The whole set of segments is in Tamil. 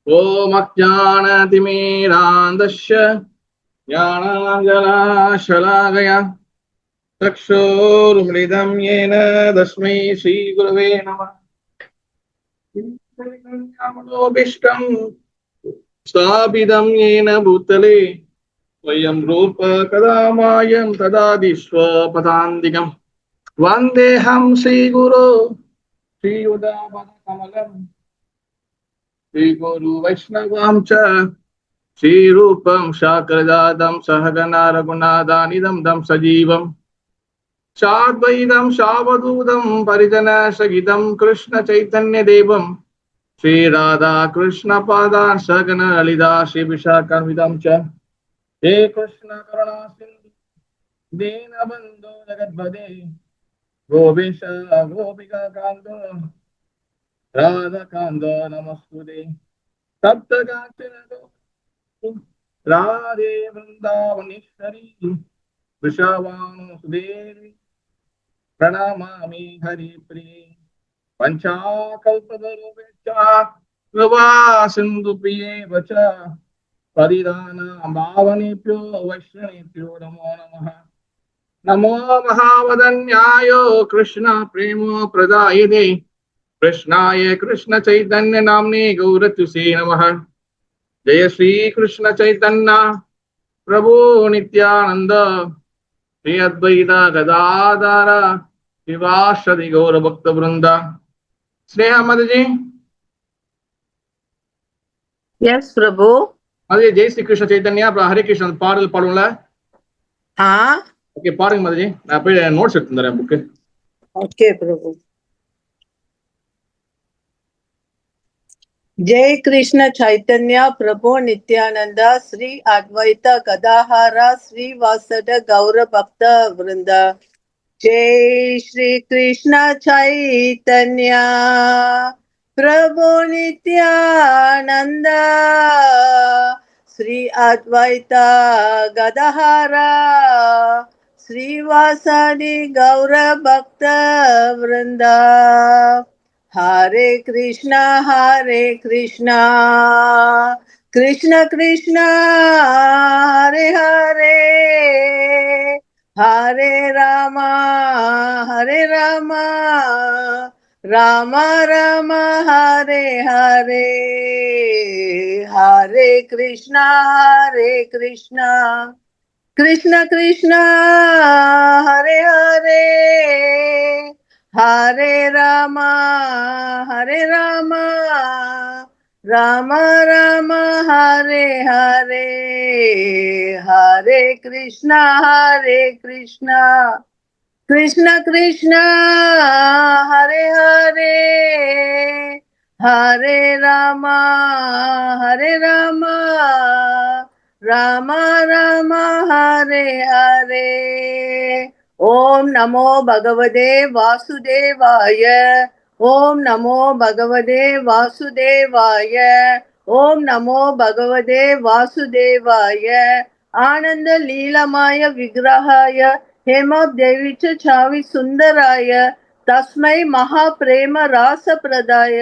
ஓம் அஜானதிமிராந்தஸ்ய ஞானாஞ்சனாசலாகயா சக்ஷுருமிலிதம் யேன தஸ்மை ஸ்ரீகுரவே நமः. ஞானோபிஷ்டம் ஸ்தாபிதம் யேன பூதலே ஸ்வயம் ரூப கதா மாயம் ததாதி ஸ்வபதாந்திகம் வந்தேஹம் ஸ்ரீகுரு ஸ்ரீயுதாபதகமலம் ஸ்ரீகுரு வைஷ்ணவாம் ச ஸ்ரீரூபம் சாகரஜாதம் சஹகணா ரகுநாதானிதம் தம் சஜீவம் சாத்வைதம் சாவதூதம் பரிஜன சகிதம் கிருஷ்ண சைத்தன்ய தேவம் ஸ்ரீராதா கிருஷ்ண பாதான் சகன லலிதா ஸ்ரீ விஷாகன்விதம் ச ஹே கிருஷ்ண கருணா சிந்து தீனபந்தோ ஜகத்பதே கோபிஷ கோபிகா காந்தோ ராதா காந்தோ நமஸ்துதே சப்த காஞ்சன ராதே वृंदावनेश्वरी वृषभानुसुदेवी प्रणमामि हरिप्रिये पंचाकल्पतरुभ्यश्च कृपा सिन्धुभ्येव च परिधानाभावनेभ्यो वैष्णवेभ्यो नमो नमः. नमो महावदन्याय कृष्ण प्रेमो प्रदायते कृष्णाय कृष्ण चैतन्य नाम्ने गौरत्युसे नमः. जय श्री कृष्ण चैतन्य प्रभु नित्यानंद श्री अद्वैत गदाधर शिवाश्रदि गौर भक्त वृंद. स्नेहा माता जी. यस प्रभु. माता जी जय श्री कृष्ण चैतन्य हरे कृष्ण பாடல் பாடுங்கள. ஓகே பாருங்க மாता जी. நான் போய் நோட்ஸ் எடுத்து தரேன் புக். ஓகே பிரபு. जय कृष्ण चैतन्य प्रभु नित्यानंद श्री अद्वैत गदाधर श्री वासद गौर भक्त वृंद. जय श्री कृष्ण चैतन्य प्रभु नित्यानंद श्री अद्वैत गदाधर श्री वासदि गौर भक्त वृंद. हरे कृष्णा कृष्ण कृष्ण हरे हरे हरे राम राम राम हरे हरे. हरे कृष्ण कृष्ण कृष्ण हरे हरे हरे राम राम राम हरे हरे. हरे कृष्ण कृष्ण कृष्ण हरे हरे हरे राम राम राम हरे हरे. ओम नमो भगवते वासुदेवाय. ओम नमो भगवते वासुदेवाय. ओम नमो भगवते वासुदेवाय. आनंद लीलामय विग्रहाय हेमदेवी च छावि सुंदराय तस्मै महाप्रेम रास प्रदाय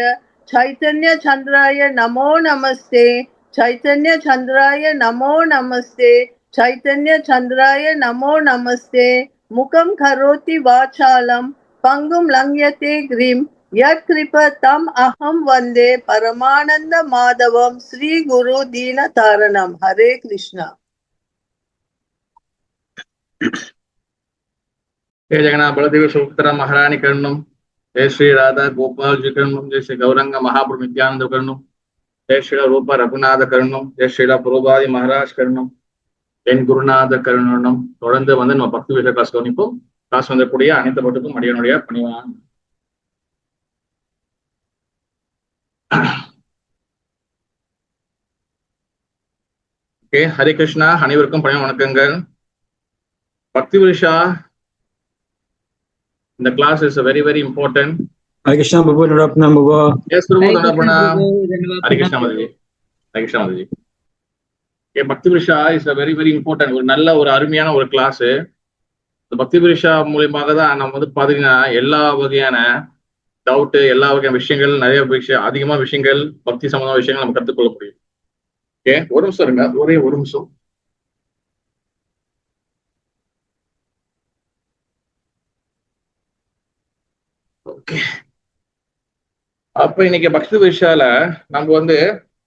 चैतन्य चंद्राय नमो नमस्ते. चैतन्य चंद्राय नमो नमस्ते. चैतन्य चंद्राय नमो नमस्ते. मुखं करोति वाचालं पंगुं लंघयते गिरिं यत्कृपतं अहं वन्दे परमानंद माधवं श्री गुरु दीनतारणं. हरे कृष्णा. जय जगन्नाथ बलदेव सुभद्रा महारानी कर्णम. जय श्री राधा गोपाल जी कर्णम. जय श्री गौरंग महाप्रभु नित्यानंद कर्णम. जय श्री रूप रघुनाथ कर्णम. जय श्री प्रभुपादी महाराज कर्णम. என் குருநாத கருணம். தொடர்ந்து வந்து நம்ம பக்தி விஷய கிளாஸ் கவனிப்போம். கிளாஸ் வந்தக்கூடிய அனைத்து மட்டுக்கும் அடியனுடைய பணிவான். ஓகே, ஹரே கிருஷ்ணா. அனைவருக்கும் பணிவான வணக்கங்கள். பக்தி விஷா இந்த class is very very important. Hare Krishna Prabhu. நடப்பனா பிரபு. எஸ் பிரபு நடப்பனா. ஹரே கிருஷ்ணா மாதாஜி. ஹரே கிருஷ்ணா மாதாஜி. பக்தி விஷா இஸ் வெரி வெரி இம்பார்ட்டன்ட். ஒரு நல்ல ஒரு அருமையான ஒரு கிளாஸ். இந்த பக்தி விஷா மூலியமாக தான் நம்ம வந்து பாத்தீங்கன்னா எல்லா வகையான டவுட்டு எல்லா வகையான விஷயங்கள் நிறைய விஷயம் அதிகமான விஷயங்கள் பக்தி சம்பந்தமான விஷயங்கள் நம்ம கற்றுக்கொள்ள முடியும். ஓகே, ஒரு நிமிஷம் இருங்க, ஒரே ஒரு நிமிஷம். ஓகே, அப்ப இன்னைக்கு பக்தி விஷயால நம்ம வந்து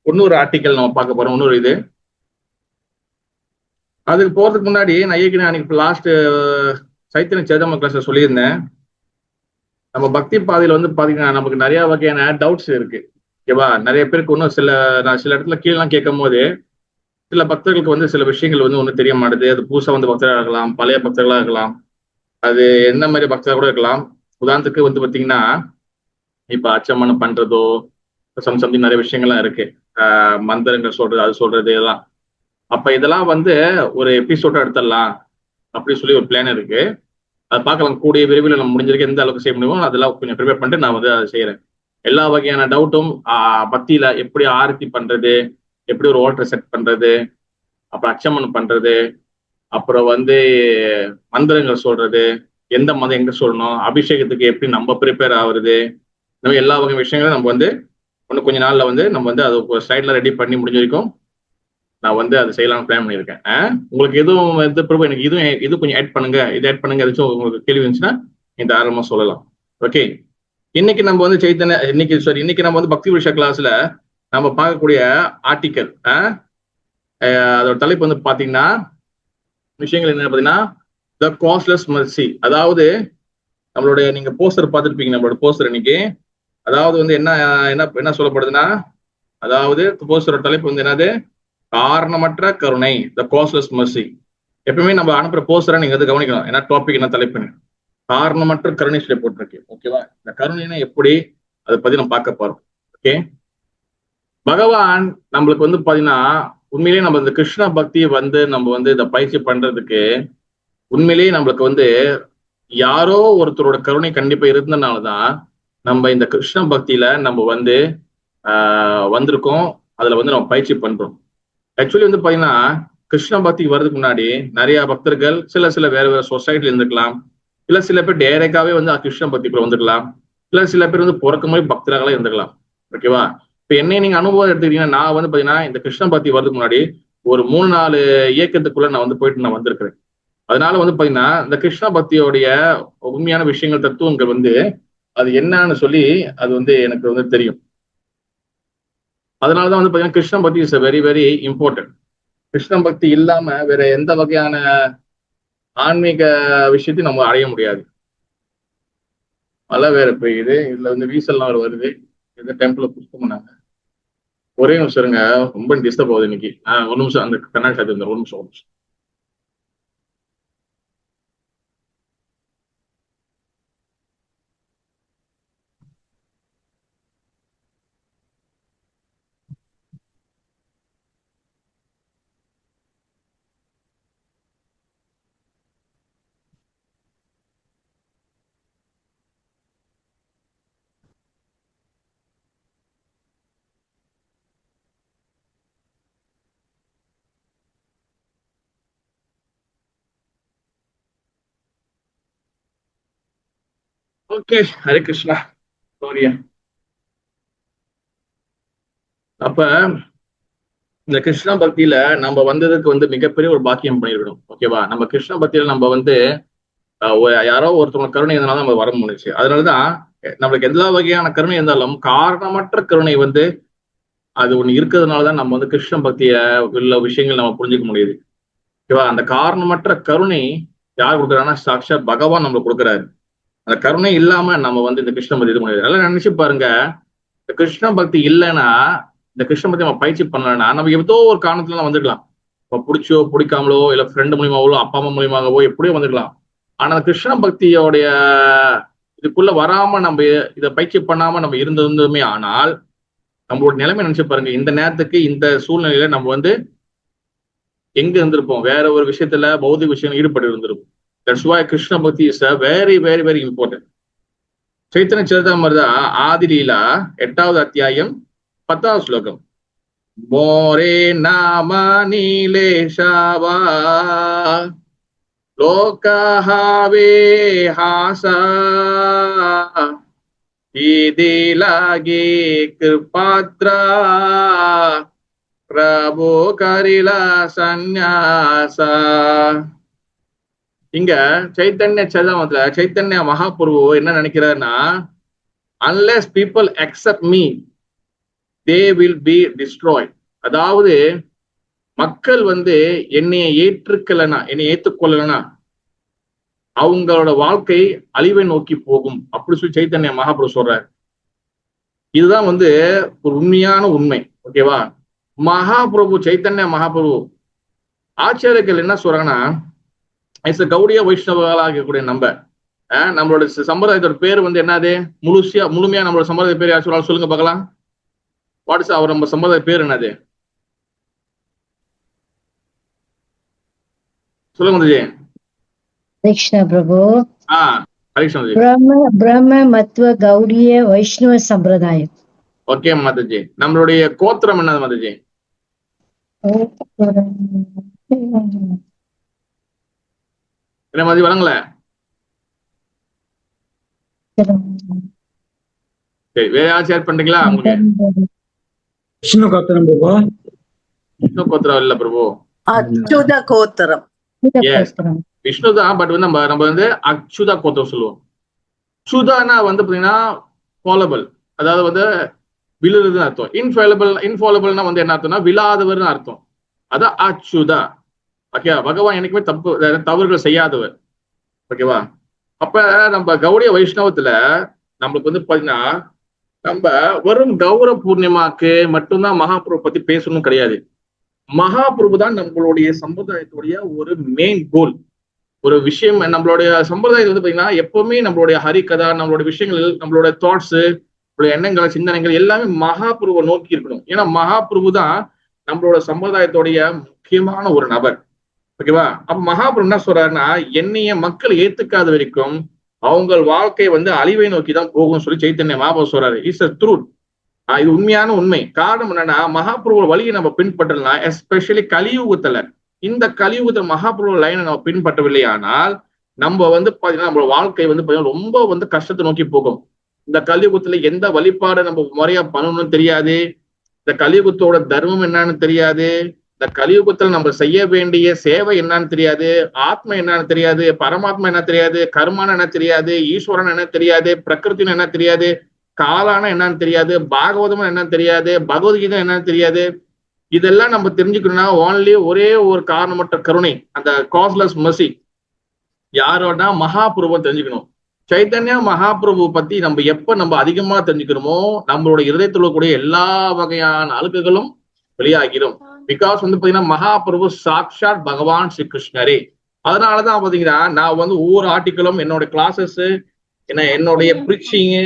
இன்னொரு ஆர்டிக்கல் நம்ம பார்க்க போறோம். இன்னொரு இது அதுக்கு போறதுக்கு முன்னாடி நான் ஏற்கனவே அன்னைக்கு லாஸ்ட் சைத்தன்ய சேதம கிளாஸ்ல சொல்லியிருந்தேன். நம்ம பக்தி பாதையில வந்து பாத்தீங்கன்னா நமக்கு நிறைய வகையான டவுட்ஸ் இருக்கு. ஓகேவா, நிறைய பேருக்கு இன்னும் நான் சில இடத்துல கீழெல்லாம் கேட்கும் போது சில பக்தர்களுக்கு வந்து சில விஷயங்கள் வந்து ஒன்றும் தெரிய மாட்டுது. அது புதுசா வந்து பக்தர்களாக இருக்கலாம், பழைய பக்தர்களாக இருக்கலாம், அது என்ன மாதிரி பக்தர்களாக கூட இருக்கலாம். உதாரணத்துக்கு வந்து பாத்தீங்கன்னா இப்ப அச்சமனம் பண்றதோ சம்திங் நிறைய விஷயங்கள்லாம் இருக்கு. மந்திரங்கள் சொல்றது, அது சொல்றது இதெல்லாம். அப்ப இதெல்லாம் வந்து ஒரு எபிசோட எடுத்துடலாம் அப்படின்னு சொல்லி ஒரு பிளான் இருக்கு. அதை பார்க்கலாம், கூடிய விரைவில் நம்ம முடிஞ்சிருக்க எந்த அளவுக்கு செய்ய முடியுமோ அதெல்லாம் கொஞ்சம் ப்ரிப்பேர் பண்ணிட்டு நான் வந்து அதை செய்யறேன். எல்லா வகையான டவுட்டும் பக்தியில எப்படி ஆரத்தி பண்றது, எப்படி ஒரு ஓட்டரை செட் பண்றது, அப்புறம் அச்சமனம் பண்றது, அப்புறம் வந்து மந்திரங்கள் சொல்றது, எந்த மதம் எங்க சொல்லணும், அபிஷேகத்துக்கு எப்படி நம்ம ப்ரிப்பேர் ஆகுறது, இந்த மாதிரி எல்லா வகை விஷயங்களும் நம்ம வந்து இன்னும் கொஞ்ச நாள்ல வந்து நம்ம வந்து அது ஒரு சைட்ல ரெடி பண்ணி முடிஞ்ச வரைக்கும் நான் வந்து அதை செய்யலாம்னு பிளான் பண்ணியிருக்கேன். உங்களுக்கு எதுவும் வந்து பிரபு எனக்கு இது கொஞ்சம் ஆட் பண்ணுங்க, இது ஆட் பண்ணுங்க, ஏதாச்சும் உங்களுக்கு கேள்வி இருந்துச்சுன்னா இந்த ஆரம்பமா சொல்லலாம். ஓகே, இன்னைக்கு நம்ம வந்து இன்னைக்கு நம்ம வந்து பக்தி விஷய கிளாஸ்ல நம்ம பார்க்கக்கூடிய ஆர்டிக்கல், அதோட தலைப்பு வந்து பாத்தீங்கன்னா விஷயங்கள் என்ன பாத்தீங்கன்னா த காஸ்ட்லெஸ் மெர்சி. அதாவது நம்மளுடைய நீங்க போஸ்டர் பார்த்துருப்பீங்க, நம்மளோட போஸ்டர் இன்னைக்கு. அதாவது வந்து என்ன என்ன என்ன சொல்லப்படுதுன்னா, அதாவது போஸ்டரோட தலைப்பு வந்து என்னது, காரணமற்ற கருணை, த காஸ்ட்லெஸ் மெர்சி. எப்பவுமே நம்ம அனுப்புற போஸ்டரை நீங்க வந்து கவனிக்கணும், என்ன டாபிக் என்ன தலைப்புன்னு. காரணமற்ற கருணை சொல்லி போட்டிருக்கு. ஓகேவா, இந்த கருணைனா எப்படி அதை பத்தி நம்ம பார்க்க போறோம். ஓகே, பகவான் நம்மளுக்கு வந்து பாத்தீங்கன்னா உண்மையிலேயே நம்ம இந்த கிருஷ்ண பக்தி வந்து நம்ம வந்து இதை பயிற்சி பண்றதுக்கு உண்மையிலேயே நம்மளுக்கு வந்து யாரோ ஒருத்தரோட கருணை கண்டிப்பா இருந்தனாலதான் நம்ம இந்த கிருஷ்ண பக்தியில நம்ம வந்து வந்திருக்கோம், அதுல வந்து நம்ம பயிற்சி பண்றோம். ஆக்சுவலி வந்து பாத்தீங்கன்னா கிருஷ்ண பக்திக்கு வர்றதுக்கு முன்னாடி நிறைய பக்தர்கள் சில வேற வேற சொசைட்டில இருந்துக்கலாம், இல்ல சில பேர் டைரக்டாவே வந்து கிருஷ்ண பக்திக்குள்ள வந்துக்கலாம், இல்ல சில பேர் வந்து பிறக்கும் போது பக்தர்களாக இருந்துக்கலாம். ஓகேவா, இப்ப என்னை நீங்க அனுபவம் எடுத்துக்கிட்டீங்கன்னா நான் வந்து பாத்தீங்கன்னா இந்த கிருஷ்ண பக்தி வர்றதுக்கு முன்னாடி ஒரு 3-4 இயக்கத்துக்குள்ள நான் வந்து போயிட்டு நான் வந்திருக்கிறேன். அதனால வந்து பாத்தீங்கன்னா இந்த கிருஷ்ண பக்தியோடைய உண்மையான விஷயங்கள் தத்துவங்கள் வந்து அது என்னன்னு சொல்லி அது வந்து எனக்கு வந்து தெரியும். அதனாலதான் வந்து பாத்தீங்கன்னா Krishna bhakti is very very important. Krishna பக்தி இல்லாம வேற எந்த வகையான ஆன்மீக விஷயத்தையும் நம்ம அடைய முடியாது. மழை வேற பெய்யுது, இதுல வந்து வீசல்லாம் வருது, எந்த டெம்பிள் புஷ் பண்ணாங்க. ஒரே நிமிஷம் இருங்க, ரொம்ப டிஸ்டர்ப் ஆகுது இன்னைக்கு. ஒரு நிமிஷம் அந்த கண்ணாடி சாத்தி இருந்தேன், ஒரு நிமிஷம். ஓகே, ஹரே கிருஷ்ணா. சோரியா. அப்ப இந்த கிருஷ்ண பக்தியில நம்ம வந்ததுக்கு வந்து மிகப்பெரிய ஒரு பாக்கியம் பண்ணிருக்கணும். ஓகேவா, நம்ம கிருஷ்ண பக்தியில நம்ம வந்து யாரோ ஒருத்தவங்க கருணை இருந்தாலும் நம்ம வர முடிச்சு. அதனாலதான் நம்மளுக்கு எல்லா வகையான கருணை இருந்தாலும் காரணமற்ற கருணை வந்து அது ஒண்ணு இருக்கிறதுனாலதான் நம்ம வந்து கிருஷ்ண பக்திய உள்ள விஷயங்கள் நம்ம புரிஞ்சுக்க முடியுது. ஓகேவா, அந்த காரணமற்ற கருணை யார் கொடுக்குறாங்கன்னா சாக்ஷாத் பகவான் நம்மளுக்கு கொடுக்குறாரு. அந்த கருணை இல்லாம நம்ம வந்து இந்த கிருஷ்ண பக்தி இது முடியாது. அதெல்லாம் நினைச்சு பாருங்க, இந்த கிருஷ்ண பக்தி இல்லைன்னா, இந்த கிருஷ்ண பக்தி நம்ம பயிற்சி பண்ணலன்னா நம்ம ஏதோ ஒரு காரணத்துல வந்துக்கலாம். இப்போ பிடிச்சோ பிடிக்காமலோ இல்ல ஃப்ரெண்டு மூலியமாவோ அப்பா அம்மா மூலியமாகவோ எப்படியோ வந்துக்கலாம். ஆனா கிருஷ்ண பக்தியோடைய இதுக்குள்ள வராம நம்ம இதை பயிற்சி பண்ணாம நம்ம இருந்ததுமே ஆனால் நம்மளோட நிலைமை நினைச்சு பாருங்க, இந்த நேரத்துக்கு இந்த சூழ்நிலையில நம்ம வந்து எங்க இருந்திருப்போம், வேற ஒரு விஷயத்துல பௌதிக விஷயம் ஈடுபட்டு இருந்திருப்போம். That's why Krishna bhakti is a very very very important. Chaitanya Charitamrita Adi Lila 8வது அத்தியாயம் 10வது ஸ்லோகம். மோரே நாம நீலேஷாவா லோகஹாவே ஹாசா இதிலாகி கிருபாத்ரா பிரபு கரிலா சந்நியாச. இங்க சைத்தன்ய சரிதாமத்துல சைத்தன்ய மகாபிரபு என்ன நினைக்கிறாருன்னா, unless people accept me they will be destroyed. அதாவது மக்கள் என்னை ஏற்றுக்கொள்ளலனா அவங்களோட வாழ்க்கை அழிவை நோக்கி போகும் அப்படி சொல்லி சைத்தன்ய மகாபிரபு சொல்றாரு. இதுதான் ஒரு உண்மையான உண்மை. ஓகேவா? மகாபிரபு சைத்தன்ய மகாபிரபு ஆச்சாரியர்கள் என்ன சொல்றாங்கன்னா, கௌடிய வைஷ்ணவர்களாக இருக்கக்கூடிய நம்மளோட சம்பிரதாயத்தோட பேர் என்னது? முழுமையா நம்மளோட சம்பிரதாய பேர் யார் சொல்றாங்க சொல்லுங்க பார்க்கலாம். வாட்ஸ் அவர் நம்ம சம்பிரதாய பேர் என்னது சொல்லுங்க மதுஜி. கிருஷ்ண பிரபு. பிரம்ம மத்வ கௌடிய வைஷ்ணவ சம்பிரதாயம். ஓகே மாதாஜி. நம்மளுடைய கோத்திரம் என்னது மாதாஜி? என்ன மாதிரி வழங்கல? சரி, வேற யாரும் ஷேர் பண்றீங்களா? விஷ்ணு கோத்திரம் பிரபு. விஷ்ணு கோத்திரம் இல்ல பிரபு, அச்சுத கோத்திரம். விஷ்ணு தான். பட் நம்ம அச்சுதா கோத்திரம் சொல்லுவோம். சுதானா பாத்தீங்கன்னா ஃபாலபிள், அதாவது விழுதுன்னு அர்த்தம். இன்ஃபாலபிள்னா என்ன அர்த்தம்னா விழாதவர்னு அர்த்தம். அதான் அச்சுதா. ஓகேவா? பகவான் என்னைக்குமே தவறுகள் செய்யாதவர். ஓகேவா? அப்ப நம்ம கௌடிய வைஷ்ணவத்துல நம்மளுக்கு பாத்தீங்கன்னா நம்ம வரும் கௌர பூர்ணிமாக்கு மட்டும்தான் மகாபிரபு பத்தி பேசணும் கிடையாது. மகாபிரபு தான் நம்மளுடைய சம்பிரதாயத்துடைய ஒரு மெயின் கோல். ஒரு விஷயம் நம்மளுடைய சம்பிரதாயத்தை பாத்தீங்கன்னா எப்பவுமே நம்மளுடைய ஹரிகதா, நம்மளுடைய விஷயங்கள், நம்மளுடைய தாட்ஸ், நம்மளுடைய எண்ணங்கள், சிந்தனைகள் எல்லாமே மகாபிரபுவை நோக்கி இருக்கணும். ஏன்னா மகாபிரபு தான் நம்மளோட சம்பிரதாயத்துடைய முக்கியமான ஒரு நபர். ஓகேவா? அப்ப மகாபிரபு என்ன சொல்றாருன்னா, என்னைய மக்கள் ஏத்துக்காத வரைக்கும் அவங்க வாழ்க்கை அழிவை நோக்கி தான் போகும் சொல்லி சைத்தன்ய மகாபிரபு சொல்றாரு. It's a truth. இது உண்மையான உண்மை. காரணம் என்னன்னா, மகாபிரபு வழியை நம்ம பின்பற்றலாம். எஸ்பெஷலி கலியுகத்துல, இந்த கலியுகத்துல மகாபிரபு லைனை நம்ம பின்பற்றவில்லை ஆனால் நம்ம பாத்தீங்கன்னா நம்மளோட வாழ்க்கை பாத்தீங்கன்னா ரொம்ப கஷ்டத்தை நோக்கி போகும். இந்த கலியுகத்துல எந்த வழிபாடு நம்ம முறையா பண்ணணும்னு தெரியாது. இந்த கலியுகத்தோட தர்மம் என்னன்னு தெரியாது. இந்த கலியுகத்துல நம்ம செய்ய வேண்டிய சேவை என்னன்னு தெரியாது. ஆத்மா என்னன்னு தெரியாது. பரமாத்மா என்ன தெரியாது. கர்மான என்ன தெரியாது. ஈஸ்வரன் என்ன தெரியாது. பிரகிருத்தின்னு என்ன தெரியாது. காலான என்னன்னு தெரியாது. பாகவதம் என்னன்னு தெரியாது. பகவத்கீதை என்னன்னு தெரியாது. இதெல்லாம் நம்ம தெரிஞ்சுக்கணும்னா ஓன்லி ஒரே ஒரு காரணமற்ற கருணை, அந்த காஸ்லெஸ் மெர்சி யாரோட மகாபிரபு தெரிஞ்சுக்கணும். சைத்தன்யா மகாபிரபு பத்தி நம்ம எப்ப அதிகமா தெரிஞ்சுக்கிறோமோ நம்மளோட இருதயத்துல கூடிய எல்லா வகையான அழுக்குகளும் வெளியாகிடும். பிகாஸ் பாத்தீங்கன்னா மகாபிரபு சாக்ஷாத் பகவான் ஸ்ரீ கிருஷ்ணரே. அதனாலதான் பாத்தீங்கன்னா நான் ஒவ்வொரு ஆர்டிக்கலும், என்னோட கிளாஸஸ், என்னுடைய ப்ரீச்சிங்கு,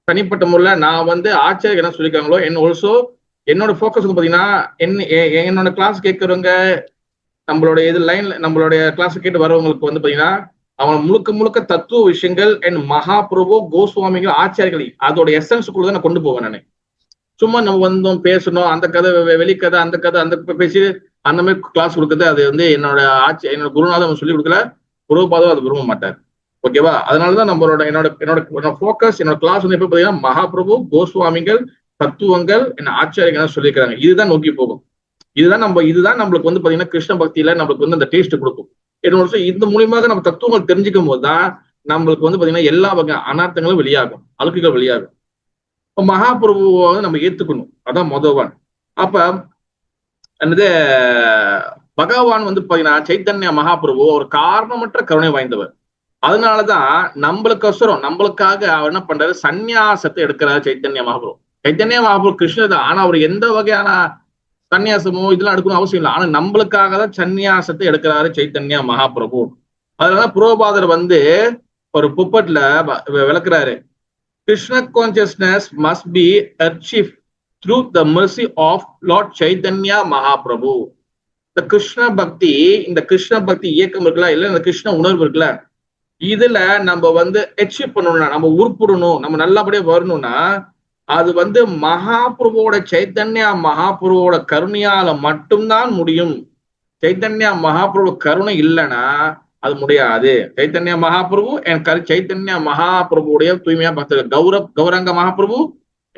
தனிப்பட்ட முறையில நான் ஆச்சாரியர் என்ன சொல்லியிருக்காங்களோ என்னோட ஃபோக்கஸ் பாத்தீங்கன்னா என்னோட கிளாஸ் கேட்கறவங்க, நம்மளுடைய லைன்ல நம்மளுடைய கிளாஸ் கேட்டு வரவங்களுக்கு பாத்தீங்கன்னா அவங்க முழுக்க முழுக்க தத்துவ விஷயங்கள் அண்ட் மகாபிரபு, கோஸ்வாமிகள், ஆச்சாரியர்கள் அதோட எசன்ஸுக்குள்ள தான் நான் கொண்டு போவேன். நான் சும்மா நம்ம பேசணும், அந்த கதை வெளிக்கதை, அந்த கதை அந்த பேசி அந்த மாதிரி கிளாஸ் கொடுக்குறது அது என்னோட குருநாதன் சொல்லி கொடுக்கல. பிரபுபாதம் அது விரும்ப மாட்டார். ஓகேவா? அதனாலதான் நம்மளோட என்னோட ஃபோக்கஸ், என்னோட கிளாஸ் எப்ப பாத்தீங்கன்னா மகாபிரபு, கோஸ்வாமிகள், தத்துவங்கள், என்ன ஆச்சாரியர்கள் சொல்லியிருக்காங்க. இதுதான் நோக்கி போகும். இதுதான் நம்மளுக்கு பாத்தீங்கன்னா கிருஷ்ண பக்தியில நம்மளுக்கு அந்த டேஸ்ட் கொடுக்கும். என்னோட இந்த மூலியமாக நம்ம தத்துவங்கள் தெரிஞ்சுக்கும் போதுதான் நம்மளுக்கு பாத்தீங்கன்னா எல்லா வகை அனர்த்தங்களும் வெளியாகும், அழுக்குகள் வெளியாகும். இப்ப மகாபிரபுவை நம்ம ஏத்துக்கணும். அதான் முதல்வன். அப்ப என்னது பகவான் பாத்தீங்கன்னா சைத்தன்ய மகாபிரபு ஒரு காரணமற்ற கருணை வாய்ந்தவர். அதனாலதான் நம்மளுக்காக அவர் என்ன பண்றாரு, சந்நியாசத்தை எடுக்கிறாரு சைத்தன்ய மகாபிரபு. சைத்தன்ய மகாபிரபு கிருஷ்ணர் தான். ஆனா அவர் எந்த வகையான சன்னியாசமோ இதெல்லாம் எடுக்கணும் அவசியம் இல்லை. ஆனா நம்மளுக்காக தான் சன்னியாசத்தை எடுக்கிறாரு சைத்தன்ய மகாபிரபு. அதனாலதான் புரோபாதர் ஒரு புப்பட்ல விளக்குறாரு, Krishna consciousness must be achieved through the mercy of Lord Chaitanya Mahaprabhu. இந்த கிருஷ்ண பக்தி இயக்கம் இருக்குல்ல, இல்ல இந்த கிருஷ்ண உணர்வு இருக்குல்ல, இதுல நம்ம அச்சீவ் பண்ணணும்னா, நம்ம உருப்பிடணும், நம்ம நல்லபடியா வரணும்னா அது மகாபிரபுவோட சைத்தன்யா மகாபிரபுவோட கருணையால மட்டும்தான் முடியும். சைத்தன்யா மகாபிரபு கருணை இல்லைன்னா அது முடியாது. சைத்தன்ய மகாபிரபு அண்ட் சைத்தன்ய மகாபிரபுடைய தூய்மையா பக்தர்கள் கௌரங்க மகாபிரபு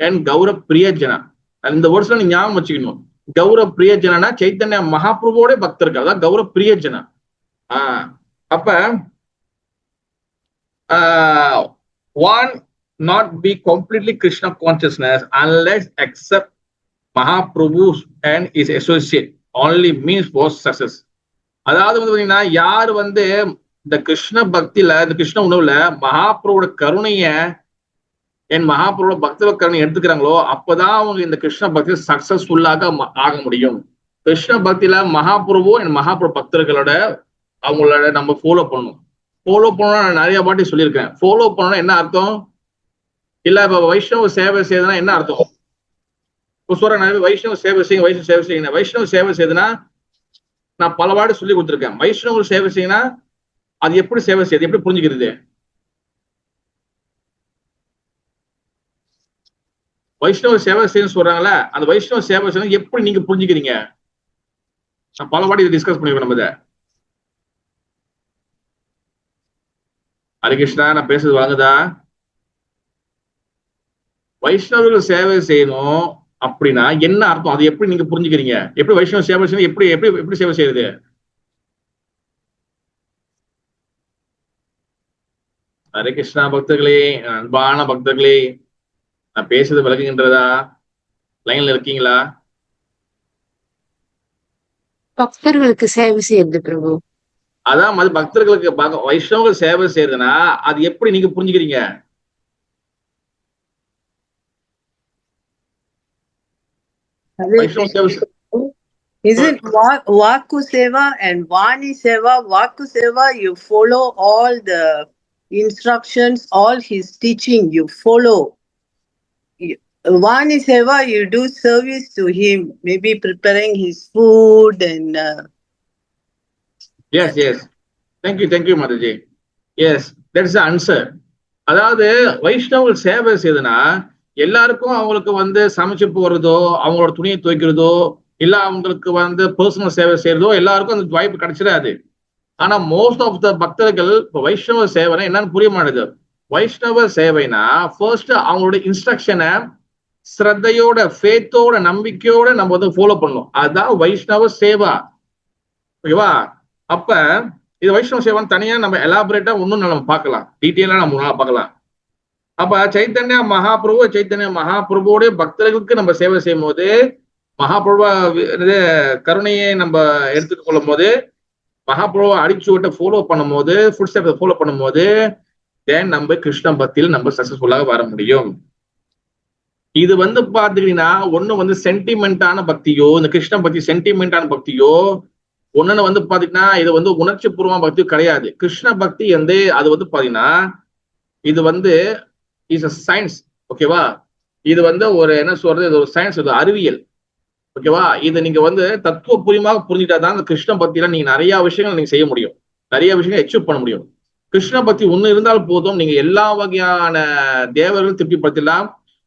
அண்ட் கௌரவ் பிரியஜனா. இந்த வருஷம் நீங்க ஞாபகம் வச்சுக்கணும். கௌரவ் பிரியஜனா சைத்தன்ய மகாபிரபுவோட பக்தர்கள், அதான் கௌரவ் பிரியஜனா. அப்ப one not be completely Krishna consciousness unless accept Mahaprabhu and his associate only means for success. அதாவது வந்து பாத்தீங்கன்னா யார் வந்து இந்த கிருஷ்ண பக்தியில இந்த கிருஷ்ண உணவுல மகாபிரபுவோட கருணைய என் மகாபிரபுவோட பக்தவ கருணை எடுத்துக்கிறாங்களோ அப்பதான் அவங்க இந்த கிருஷ்ண பக்தியில சக்சஸ்ஃபுல்லாக ஆக முடியும். கிருஷ்ண பக்தியில மகாபிரபு என் மகாபிரபு பக்தர்களோட அவங்களோட நம்ம ஃபாலோ பண்ணணும். ஃபாலோ பண்ணணும்னா நான் நிறைய வாட்டி சொல்லியிருக்கேன். ஃபாலோ பண்ணணும்னா என்ன அர்த்தம்? இல்ல இப்ப வைஷ்ணவ சேவை செய்யுதுன்னா என்ன அர்த்தம்? இப்போ சொல்றேன், வைஷ்ணவ சேவை செய்யுங்க, வைஷ்ணவ சேவை செய்யுங்க. வைஷ்ணவ சேவை செய்யுதுன்னா நான் பல வாட்டி சொல்லி கொடுத்துருக்கேன். வைஷ்ணவ சேவை செய்யுங்கன்னா அது எப்படி சேவை செய்யுது, எப்படி புரிஞ்சுக்கிறது? வைஷ்ணவ சேவை செய்யணும் சொல்றாங்கல்ல, அந்த வைஷ்ணவ சேவை செய்யணும் எப்படி நீங்க புரிஞ்சுக்கிறீங்க? நான் பல வாட்டி டிஸ்கஸ் பண்ணிருக்கோம் நம்ம இதை. ஹரிகிருஷ்ணா, நான் பேசுறது வாங்குதா? வைஷ்ணவர்கள் சேவை செய்யணும் அப்படின்னா என்ன அர்த்தம்? அது எப்படி நீங்க புரிஞ்சுக்கிறீங்க? எப்படி வைஷ்ணவ சேவை செய்யணும், எப்படி எப்படி எப்படி சேவை செய்யுது? ஹரிகிருஷ்ணா பக்தர்களே, அன்பான பக்தர்களே, நான் பேசுறது விளக்குகின்றதா? லைன்ல இருக்கீங்களா? பக்தர்களுக்கு சேவை செய்யறது பிரபு. அதான் அது பக்தர்களுக்கு வைஷ்ணவர்கள் சேவை செய்யறதுன்னா அது எப்படி நீங்க புரிஞ்சுக்கிறீங்க? Is it Vaku Seva and Vani Seva? Vaku Seva, you follow all the instructions, all his teaching, you follow. Vani Seva, you do service to him, maybe preparing his food and... Yes, yes. Thank you, Mataji. Yes, that's the answer. அதாவது வைஷ்ணவர்கள் சேவை செய்யுதுன்னா எல்லாருக்கும் அவங்களுக்கு வந்து சமைச்சு போறதோ, அவங்களோட துணியை துவைக்கிறதோ, இல்ல அவங்களுக்கு வந்து பர்சனல் சேவை செய்யறதோ எல்லாருக்கும் அந்த வாய்ப்பு கிடைச்சிடாது. ஆனா மோஸ்ட் ஆஃப் த பக்தர்கள் இப்போ வைஷ்ணவ சேவைனா என்னன்னு புரிய மாட்டேது. வைஷ்ணவ சேவைனா ஃபர்ஸ்ட் அவங்களோட இன்ஸ்ட்ரக்ஷனை ஸ்ரத்தையோட, ஃபேத்தோட, நம்பிக்கையோட நம்ம வந்து ஃபாலோ பண்ணணும். அதுதான் வைஷ்ணவ சேவா. ஓகேவா? அப்ப இது வைஷ்ணவ சேவான்னு தனியா நம்ம எலாபரேட்டா இன்னும் நம்ம பார்க்கலாம், டீட்டெயிலா நம்ம பார்க்கலாம். அப்ப சைத்தன்ய மகாபிரபுவோடைய பக்தர்களுக்கு நம்ம சேவை செய்யும் போது, மகாபிரபு கருணையை நம்ம எடுத்துட்டு கொள்ளும் போது, மகாபிரபு அடிச்சுவட்டை ஃபாலோ பண்ணும் போது, ஃபுட் ஸ்டெப் ஃபாலோ பண்ணும் போது, தென் நம்ம கிருஷ்ண பக்தியில் நம்ம சக்சஸ்ஃபுல்லாக வர முடியும். இது வந்து பாத்துக்கிட்டீங்கன்னா ஒண்ணு வந்து சென்டிமெண்டான பக்தியோ, இந்த கிருஷ்ண பக்தி சென்டிமெண்டான பக்தியோ, ஒன்னு வந்து பாத்தீங்கன்னா இது வந்து உணர்ச்சி பூர்வமான பக்தி கிடையாது. கிருஷ்ண பக்தி வந்து அது வந்து பாத்தீங்கன்னா இது வந்து இஸ் அ சயின்ஸ். ஓகேவா? இது வந்து ஒரு என்ன சொல்றது, இது ஒரு சயின்ஸ், இது அறிவியல். ஓகேவா? இதை நீங்க வந்து தத்துவ பூர்வமாக புரிஞ்சுட்டாதான் இந்த கிருஷ்ண பக்தியில நீங்க நிறைய விஷயங்கள் நீங்க செய்ய முடியும், நிறைய விஷயங்கள் அச்சீவ் பண்ண முடியும். கிருஷ்ண பக்தி ஒண்ணு இருந்தால் போதும், நீங்க எல்லா வகையான தேவர்களும் திருப்திப்படுத்தலாம்.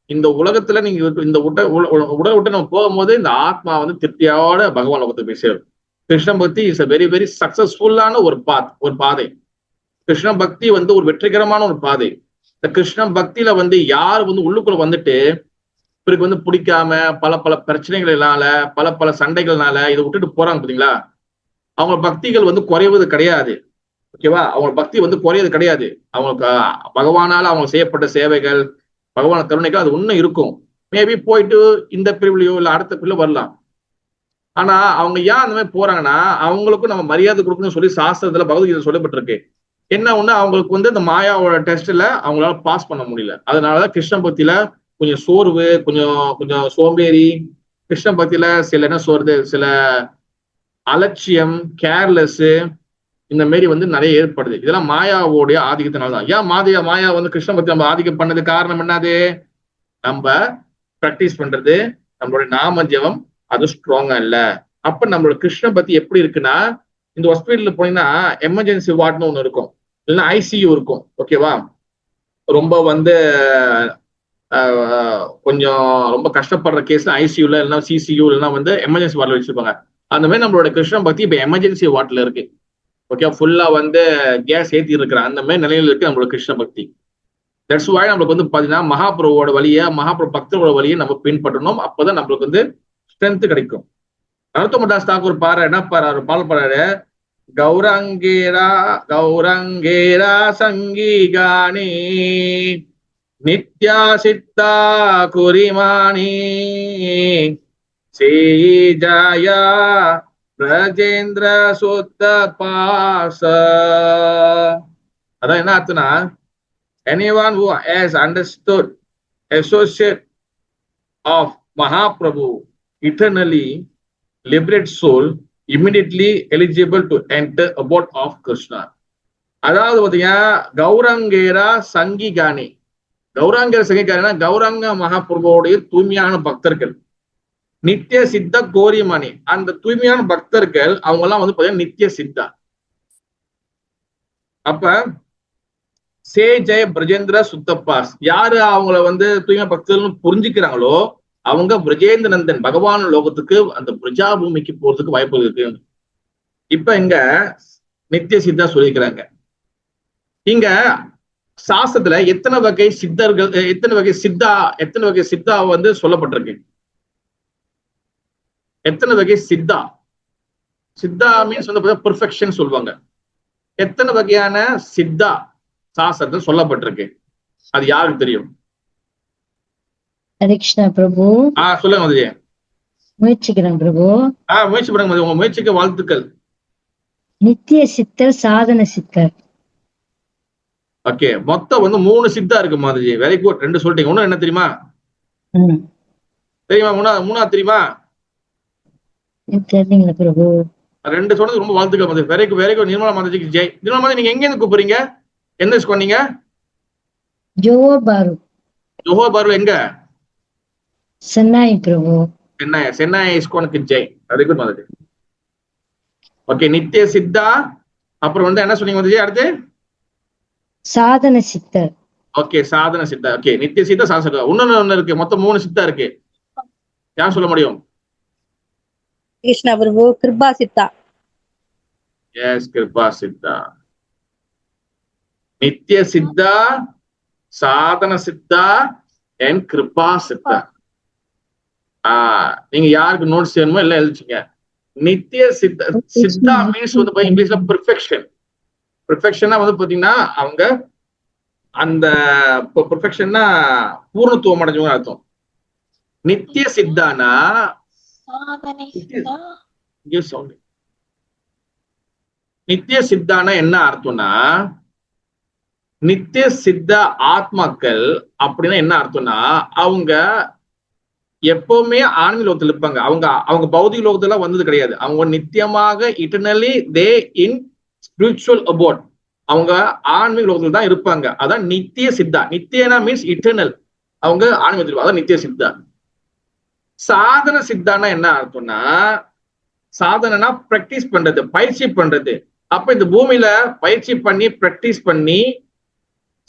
இந்த உலகத்துல நீங்க இந்த உடல் விட்டு நம்ம போகும்போது இந்த ஆத்மா வந்து திருப்தியோட பகவான் லோகத்தை போய் சேரும். Krishna bhakti is a very very சக்சஸ்ஃபுல்லான ஒரு பாதை. கிருஷ்ண பக்தி வந்து ஒரு வெற்றிகரமான ஒரு பாதை. இந்த கிருஷ்ண பக்தியில வந்து யார் வந்து உள்ளுக்குள்ள வந்துட்டு பிறகு வந்து பிடிக்காம பல பல பிரச்சனைகளால, பல பல சண்டைகள்னால இதை விட்டுட்டு போறாங்க பாத்தீங்களா, அவங்க பக்திகள் வந்து குறைவது கிடையாது. ஓகேவா? அவங்க பக்தி வந்து குறையது கிடையாது. அவங்களுக்கு பகவானால அவங்க செய்யப்பட்ட சேவைகள், பகவான கருணைகள் அது ஒன்னும் இருக்கும். மேபி போயிட்டு இந்த பிரிவுலையோ இல்ல அடுத்த பிரிவுல வரலாம். ஆனா அவங்க ஏன் அந்த மாதிரி போறாங்கன்னா, அவங்களுக்கும் நம்ம மரியாதை கொடுக்கணும்னு சொல்லி சாஸ்திரத்துல பகவத்கீதை சொல்லப்பட்டிருக்கு. என்ன ஒண்ணு, அவங்களுக்கு வந்து இந்த மாயாவோட டெஸ்ட்ல அவங்களால பாஸ் பண்ண முடியல. அதனாலதான் கிருஷ்ண பக்தியில கொஞ்சம் சோர்வு, கொஞ்சம் சோம்பேறி, கிருஷ்ண பக்தியில சில என்ன சொல்றது, சில அலட்சியம், கேர்லெஸ், இந்த மாரி வந்து நிறைய ஏற்படுது. இதெல்லாம் மாயாவோடைய ஆதிக்கத்தினால்தான். ஏன் மாயா வந்து கிருஷ்ண பக்தி நம்ம ஆதிக்கம் பண்ணது காரணம் என்னது? நம்ம பிராக்டிஸ் பண்றது, நம்மளுடைய நாம ஜெபம் அது ஸ்ட்ராங்கா இல்ல. அப்ப நம்மளோட கிருஷ்ண பக்தி எப்படி இருக்குன்னா, இந்த ஹாஸ்பிட்டல்ல போனீங்கன்னா எமர்ஜென்சி வார்டுன்னு ஒண்ணு இருக்கும், இல்லைன்னா ஐசியூ இருக்கும். ஓகேவா? ரொம்ப வந்து கொஞ்சம் ரொம்ப கஷ்டப்படுற கேஸ்ல ஐசியூல இல்லைன்னா சிசியூ இல்லைன்னா வந்து எமர்ஜென்சி வார்டில் வச்சிருப்பாங்க. அந்த மாதிரி நம்மளோட கிருஷ்ண பக்தி இப்ப எமர்ஜென்சி வார்டில் இருக்கு. ஓகே, ஃபுல்லா வந்து கேஸ் ஏத்தி இருக்கிற அந்த மாதிரி நிலையில இருக்கு நம்மளோட கிருஷ்ண பக்தி. தட்ஸ் வாய் நம்மளுக்கு வந்து பாத்தீங்கன்னா மகாபிரபுவோட வழியை, மகாபிரபு பக்தரோட வழியை நம்ம பின்பற்றணும். அப்பதான் நம்மளுக்கு வந்து ஸ்ட்ரென்த் கிடைக்கும். நரோத்தமதாஸ் தாக்கூர் பாரு என்ன பாரு பால் பாடுறாரு, கௌரங்கேரா கௌரங்கேரா சங்கீகானி நித்யா சித்தா குரிமானி ஜாயா பிரஜேந்திர சுத்த பாச. அதான் என்ன அர்த்தம்னா, anyone who has understood associate of Mahaprabhu eternally liberate soul immediately eligible to enter abode of Krishna. அதாவது பாத்தீங்கன்னா கௌரங்கேரா சங்கிகானி, கௌராங்கேர சங்கிகாரினா கௌரங்க மகாபிரபுவோடைய தூய்மையான பக்தர்கள். நித்திய சித்த கோரியமணி, அந்த தூய்மையான பக்தர்கள் அவங்க எல்லாம் வந்து பாத்தீங்கன்னா நித்திய சித்தா. அப்ப சே ஜெய பிரஜேந்திர சுத்தப்பாஸ், யாரு அவங்கள வந்து தூய்மை பக்தர்கள்னு புரிஞ்சுக்கிறாங்களோ அவங்க பிரஜேந்திர நந்தன் பகவான் லோகத்துக்கு, அந்த பிரஜா பூமிக்கு போறதுக்கு வாய்ப்பு இருக்கு. இப்ப இங்க நித்திய சித்தா சொல்லிக்கிறாங்க. இங்க சாஸ்திரத்துல எத்தனை வகை சித்தர்கள், எத்தனை வகை சித்தா வந்து சொல்லப்பட்டிருக்கு? எத்தனை வகை சித்தா? சித்தா மீன்ஸ் வந்து பெர்ஃபெக்ஷன் சொல்லுவாங்க. எத்தனை வகையான சித்தா சாஸ்திரத்தில் சொல்லப்பட்டிருக்கு? அது யாருக்கு தெரியும்? ஹரே கிருஷ்ணா பிரபு. சொல்லுங்க மதுஜி. முயற்சிக்கிறேன் பிரபு. முயற்சி பண்ணுங்க மதுஜி, உங்க முயற்சிக்கு வாழ்த்துக்கள். நித்திய சித்தர், சாதன சித்தர். ஓகே, மொத்தம் வந்து 3 சித்தா இருக்கு மாதுஜி. Very good. 2 சொல்லிட்டீங்க. இன்னும் என்ன தெரியுமா? தெரியுமா? மூணாவது தெரியுமா? தெரியுங்களா பிரபு? 2 சொன்னது ரொம்ப வாழ்த்துக்கள் Mataji. Very good, very good. Nirmala மாதாஜிக்கு ஜெய். நிர்மலா மாதா, நீங்க எங்க இருந்து கூப்பிடுறீங்க? எந்த சொன்னீங்க? ஜோஹர் பாரு. ஜோஹர் பாரு எங்க? சென்னாய் பிரபு. சென்னாய் இஸ்கானுக்கு ஜெய். Very good Mataji. Okay, Nitya Siddha. அப்புறம் வந்து என்ன சொன்னீங்க மாதாஜி? அடுத்து சாதன சித்தர். ஓகே, சாதன சித்தா. ஓகே, நித்திய சித்தா, சாதன சித்தா. ஒண்ணு இருக்கு, மொத்தம் 3 சித்தா இருக்கு. யார் சொல்ல முடியும்? கிருஷ்ணா பிரபு, கிருபா சித்தா. எஸ், கிருபா சித்தா. நித்திய சித்தா, சாதன சித்தா அண்ட் கிருபா சித்தா. நீங்க யாருக்கு நோட்ஸ் வேணுமோ எல்லாம் எழுதிச்சுங்க. நித்திய சித்தா, சித்தா மீன்ஸ் வந்து இங்கிலீஷ்ல பெர்ஃபெக்ஷன். பெர்ஃபெக்ஷனா வந்து பாத்தீங்கன்னா அவங்க அந்த பெர்ஃபெக்ஷன்னா பூர்ணத்துவம் அடைஞ்சவங்க அர்த்தம். நித்திய சித்தானா நித்திய சித்தானா என்ன அர்த்தம்னா, நித்திய சித்த ஆத்மாக்கள் அப்படின்னா என்ன அர்த்தம்னா, அவங்க எப்பவுமே ஆன்மீக லோகத்துல இருப்பாங்க. அவங்க பௌதிக லோகத்துல வந்தது கிடையாது. அவங்க நித்தியமாக இட்டர்னலி தே இன் ஸ்பிரிச்சுவல் அபோர்ட், அவங்க ஆன்மீக லோகத்துல தான் இருப்பாங்க. அதான் நித்திய சித்தா. நித்தியனா மீன்ஸ் இட்டர்னல், அவங்க ஆன்மீகத்தில், அதான் நித்திய சித்தா. சாதன சித்தானா என்ன அர்த்தம்னா, சாதனைனா பிராக்டிஸ் பண்றது, பயிற்சி பண்றது. அப்ப இந்த பூமியில பயிற்சி பண்ணி பிராக்டிஸ் பண்ணி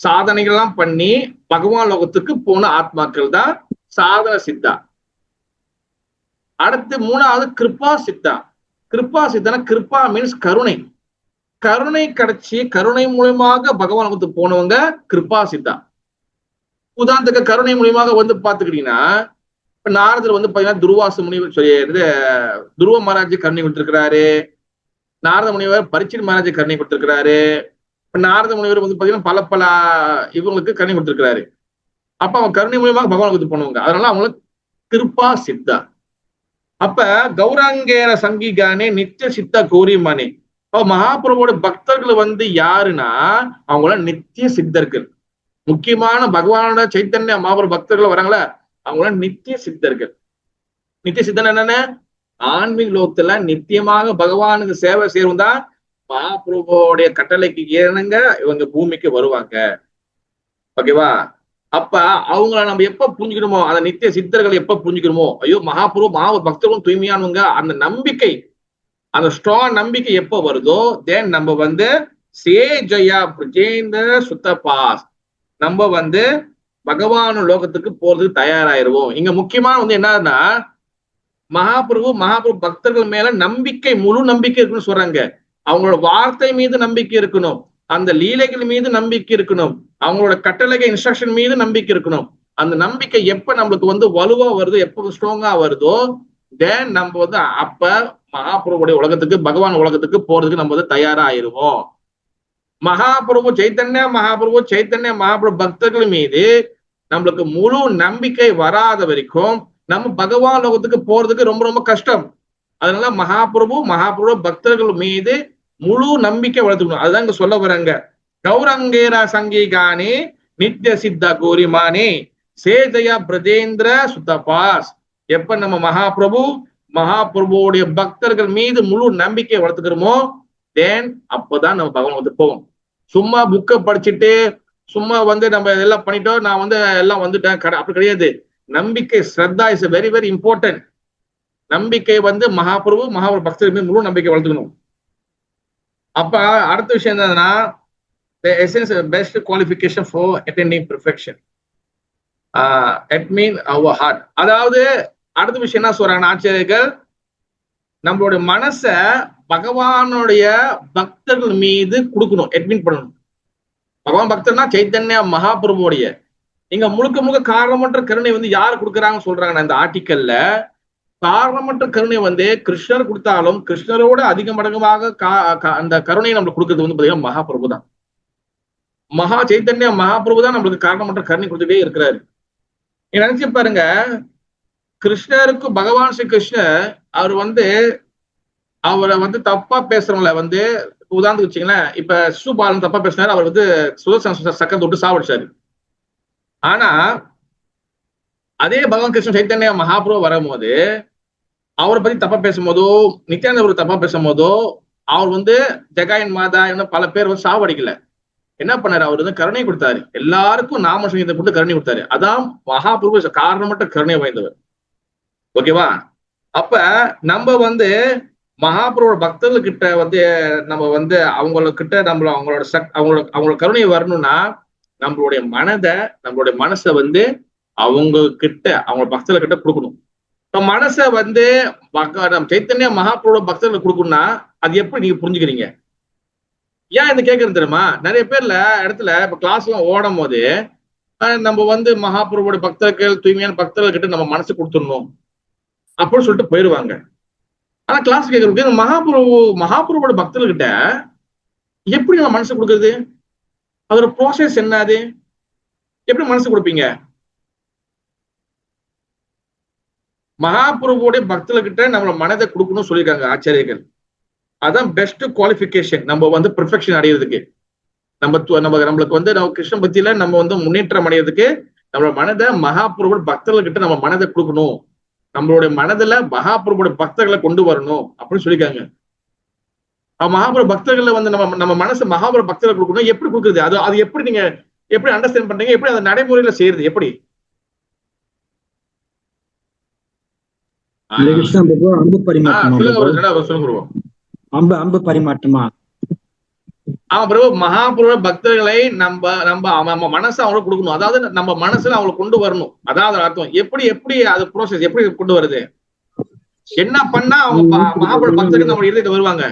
சாதனைகள்லாம் பண்ணி பகவான் லோகத்துக்கு போன ஆத்மாக்கள் தான் சாதன சித்தா. அடுத்து 3வது கிருபா சித்தா. கிருபா சித்தானா, கிருபா மீன்ஸ் கருணை. கருணை கிடைச்சி கருணை மூலமாக பகவான் லோகத்துக்கு போனவங்க கிருபா சித்தா. உதாரணத்துக்கு கருணை மூலியமாக வந்து பாத்துக்கிட்டீங்கன்னா, இப்ப நாரதர் வந்து பாத்தீங்கன்னா துர்வாச முனிவர் துருவ மகாராஜ் கருணை கொடுத்திருக்கிறாரு. நாரத முனிவர் பரீட்சித் மகாராஜ் கருணை கொடுத்திருக்கிறாரு. இப்ப நாரத முனிவர் வந்து பாத்தீங்கன்னா பல இவங்களுக்கு கருணை கொடுத்திருக்கிறாரு. அப்ப அவங்க கருணை மூலியமாக பகவானுக்கு போனவங்க, அதனால அவங்களுக்கு கிருபா சித்தா. அப்ப கௌராங்கேர சங்கிகானே நித்திய சித்தா கௌரியமானே. அப்ப மகாபிரபுவோட பக்தர்கள் வந்து யாருன்னா அவங்கள நித்திய சித்தர்கள். முக்கியமான பகவானோட சைத்தன்ய மகாபிரபு பக்தர்கள் வராங்களா, அவங்கள நித்திய சித்தர்கள். நித்திய சித்தன் என்னன்னு, ஆன்மீக லோகத்துல நித்தியமாக பகவானுக்கு சேவை செய்யவும் தான் மகாபிரபுவோடைய கட்டளைக்கு ஏனுங்க இவங்க பூமிக்கு வருவாங்க. ஓகேவா? அப்ப அவங்கள நம்ம எப்ப புரிஞ்சுக்கணுமோ, அந்த நித்திய சித்தர்கள் எப்ப புரிஞ்சுக்கணுமோ, ஐயோ மகாபிரபு பக்தர்களும் தூய்மையானவங்க, அந்த நம்பிக்கை, அந்த ஸ்ட்ராங் நம்பிக்கை எப்ப வருதோ தென் நம்ம வந்து சே ஜயா பிரஜேந்திர சுத்த பாஸ், நம்ம வந்து பகவான் லோகத்துக்கு போறதுக்கு தயாராயிருவோம். இங்க முக்கியமா வந்து என்னன்னா, மகாபிரபு பக்தர்கள் மேல நம்பிக்கை, முழு நம்பிக்கை இருக்குன்னு சொல்றாங்க. அவங்களோட வார்த்தை மீது நம்பிக்கை இருக்கணும், அந்த லீலைகள் மீது நம்பிக்கை இருக்கணும், அவங்களோட கட்டளைகள் இன்ஸ்ட்ரக்ஷன் மீது நம்பிக்கை இருக்கணும். அந்த நம்பிக்கை எப்ப நம்மளுக்கு வந்து வலுவா வருதோ, எப்ப ஸ்ட்ராங்கா வருதோ, தென் நம்ம வந்து அப்ப மகாபிரபுடைய உலகத்துக்கு, பகவான் உலகத்துக்கு போறதுக்கு நம்ம வந்து தயாரா ஆயிருவோம். சைத்தன்ய மகாபிரபு பக்தர்கள் மீது நம்மளுக்கு முழு நம்பிக்கை வராத வரைக்கும் நம்ம பகவான் லோகத்துக்கு போறதுக்கு ரொம்ப ரொம்ப கஷ்டம். அதனால மகாபிரபு பக்தர்கள் மீது முழு நம்பிக்கை வளர்த்துக்கணும். அதுதான் இங்க சொல்ல வராங்க. கௌரங்கேரா சங்கீகானி நித்திய சித்த கோரிமானி சேஜயா பிரதேந்திர சுத்தபாஸ். எப்ப நம்ம மகாபிரபுடைய பக்தர்கள் மீது முழு நம்பிக்கை வளர்த்துக்கிறோமோ, தேன் அப்பதான் நம்ம பகவான் வந்து போவோம். சும்மா புக்கை படிச்சுட்டு சும்மா வந்து நம்ம எல்லாம் பண்ணிட்டோம், நான் வந்து எல்லாம் வந்துட்டேன், அப்படி கிடையாது. நம்பிக்கை, ஸ்ரத்தா இஸ் வெரி வெரி இம்பார்ட்டன்ட். நம்பிக்கை வந்து மகாபிரபு பக்தர்கள் மீது முழு நம்பிக்கை வளர்த்துக்கணும். அப்ப அடுத்த விஷயம் என்னன்னா, the essence of best qualification for attaining perfection. It mean our heart. அதாவது அடுத்த விஷயம் என்ன சொல்றாங்க ஆச்சாரியர்கள், நம்மளுடைய மனச பகவானுடைய பக்தர்கள் மீது கொடுக்கணும், அட்மிட் பண்ணணும். பகவான் பக்தர்னா சைத்தன்ய மகாபிரபுடைய இங்க முழுக்க காரணமற்ற கருணை வந்து யாரு கொடுக்குறாங்கன்னு சொல்றாங்க இந்த ஆர்டிக்கல்ல. காரணமற்ற கருணை வந்து கிருஷ்ணர் கொடுத்தாலும் கிருஷ்ணரோட அதிக மடங்குமாக அந்த கருணையை நம்மளுக்கு கொடுக்கறது வந்து பாத்தீங்கன்னா மகாபிரபு தான். சைத்தன்ய மகாபிரபு தான் நம்மளுக்கு காரணமற்ற கருணை கொடுத்துட்டே இருக்கிறாரு. நீங்க நினைச்சு பாருங்க, கிருஷ்ணருக்கு பகவான் ஸ்ரீ கிருஷ்ணர் அவர் வந்து அவரை வந்து தப்பா பேசுறவங்கள வந்து உதாரணத்துக்கு வச்சுங்களேன், இப்ப சிசுபாலன் தப்பா பேசினாரு, அவர் வந்து சுதர்சன சக்கரத்தை விட்டு சாவடிச்சாரு. ஆனா அதே பகவான் கிருஷ்ணன் சைத்தன்ய மகாபிரபு வரும்போது அவரை பத்தி தப்பா பேசும்போதோ, நித்யானந்த தப்பா பேசும்போதோ, அவர் வந்து ஜெகாயன் மாதா பல பேர் வந்து சாவடிக்கல. என்ன பண்ணாரு, அவர் வந்து கருணை கொடுத்தாரு, எல்லாருக்கும் நாம சங்கீதத்தை கொடுத்து கருணை கொடுத்தாரு. அதான் மகாபிரபு காரணமற்ற கருணை வாய்ந்தவர். ஓகேவா? அப்ப நம்ம வந்து மகாபிரபு பக்தர்கள் கிட்ட வந்து நம்ம வந்து அவங்கக்கிட்ட அவங்களோட கருணை வரணும்னா நம்மளுடைய மனசை வந்து அவங்க பக்தர்கள் கிட்ட கொடுக்கணும். இப்ப மனசை வந்து சைத்தன்ய மகாபிரபு பக்தர்கள் கொடுக்கணும்னா அது எப்படி நீங்க புரிஞ்சுக்கிறீங்க? ஏன் இது கேட்கறது தெரியுமா? நிறைய பேர்ல இடத்துல இப்ப கிளாஸ் எல்லாம் ஓடும் போது நம்ம வந்து மகாபிரபுடைய பக்தர்கள், தூய்மையான பக்தர்கள் கிட்ட நம்ம மனசு கொடுத்துடணும் அப்படின்னு சொல்லிட்டு போயிடுவாங்க. ஆனா கிளாஸ் கேட்கறது மகாபிரபுடைய பக்தர்கள் கிட்ட எப்படி நம்ம மனசு கொடுக்கறது? அதோட ப்ராசஸ் என்னது? எப்படி மனசு கொடுப்பீங்க? மகாபிரபுடைய பக்தர்கிட்ட நம்ம மனதை கொடுக்கணும்னு சொல்லியிருக்காங்க ஆச்சாரியர்கள். அதான் பெஸ்ட் குவாலிஃபிகேஷன் நம்ம வந்து பெர்ஃபெக்ஷன் அடையிறதுக்கு. நம்மளுக்கு வந்து நம்ம கிருஷ்ண பக்தியில நம்ம வந்து முன்னேற்றம் அடையிறதுக்கு நம்மளோட மனதை மகாபிரபுடைய பக்தர்கள்கிட்ட நம்ம மனதை கொடுக்கணும், நம்மளுடைய மனதுல மகாபிரபுடைய பக்தர்களை கொண்டு வரணும் அப்படின்னு சொல்லியிருக்காங்க. மகாபிரபு பக்தர்களை வந்து நம்ம மனசு மகாபிரபு பக்தர்களை கொடுக்கணும். எப்படி கொடுக்குறது? அது எப்படி நீங்க எப்படி அண்டர்ஸ்டாண்ட் பண்றீங்க? எப்படி அதை நடைமுறையில செய்யறது? எப்படி? அன்பு பரிமாற்றம். சொல்லுங்க. அன்பு பரிமாற்றமா? ஆமா பிரபு, மகாபிரபு பக்தர்களை நம்ம மனசை அவங்களுக்கு கொடுக்கணும். அதாவது நம்ம மனசுல அவங்களை கொண்டு வரணும். அதாவது அர்த்தம் எப்படி அது ப்ரோசஸ் எப்படி கொண்டு வருது? என்ன பண்ணா அவங்க மகாபிரபு பக்தர்கள் நம்ம எழுதிட்டு வருவாங்க?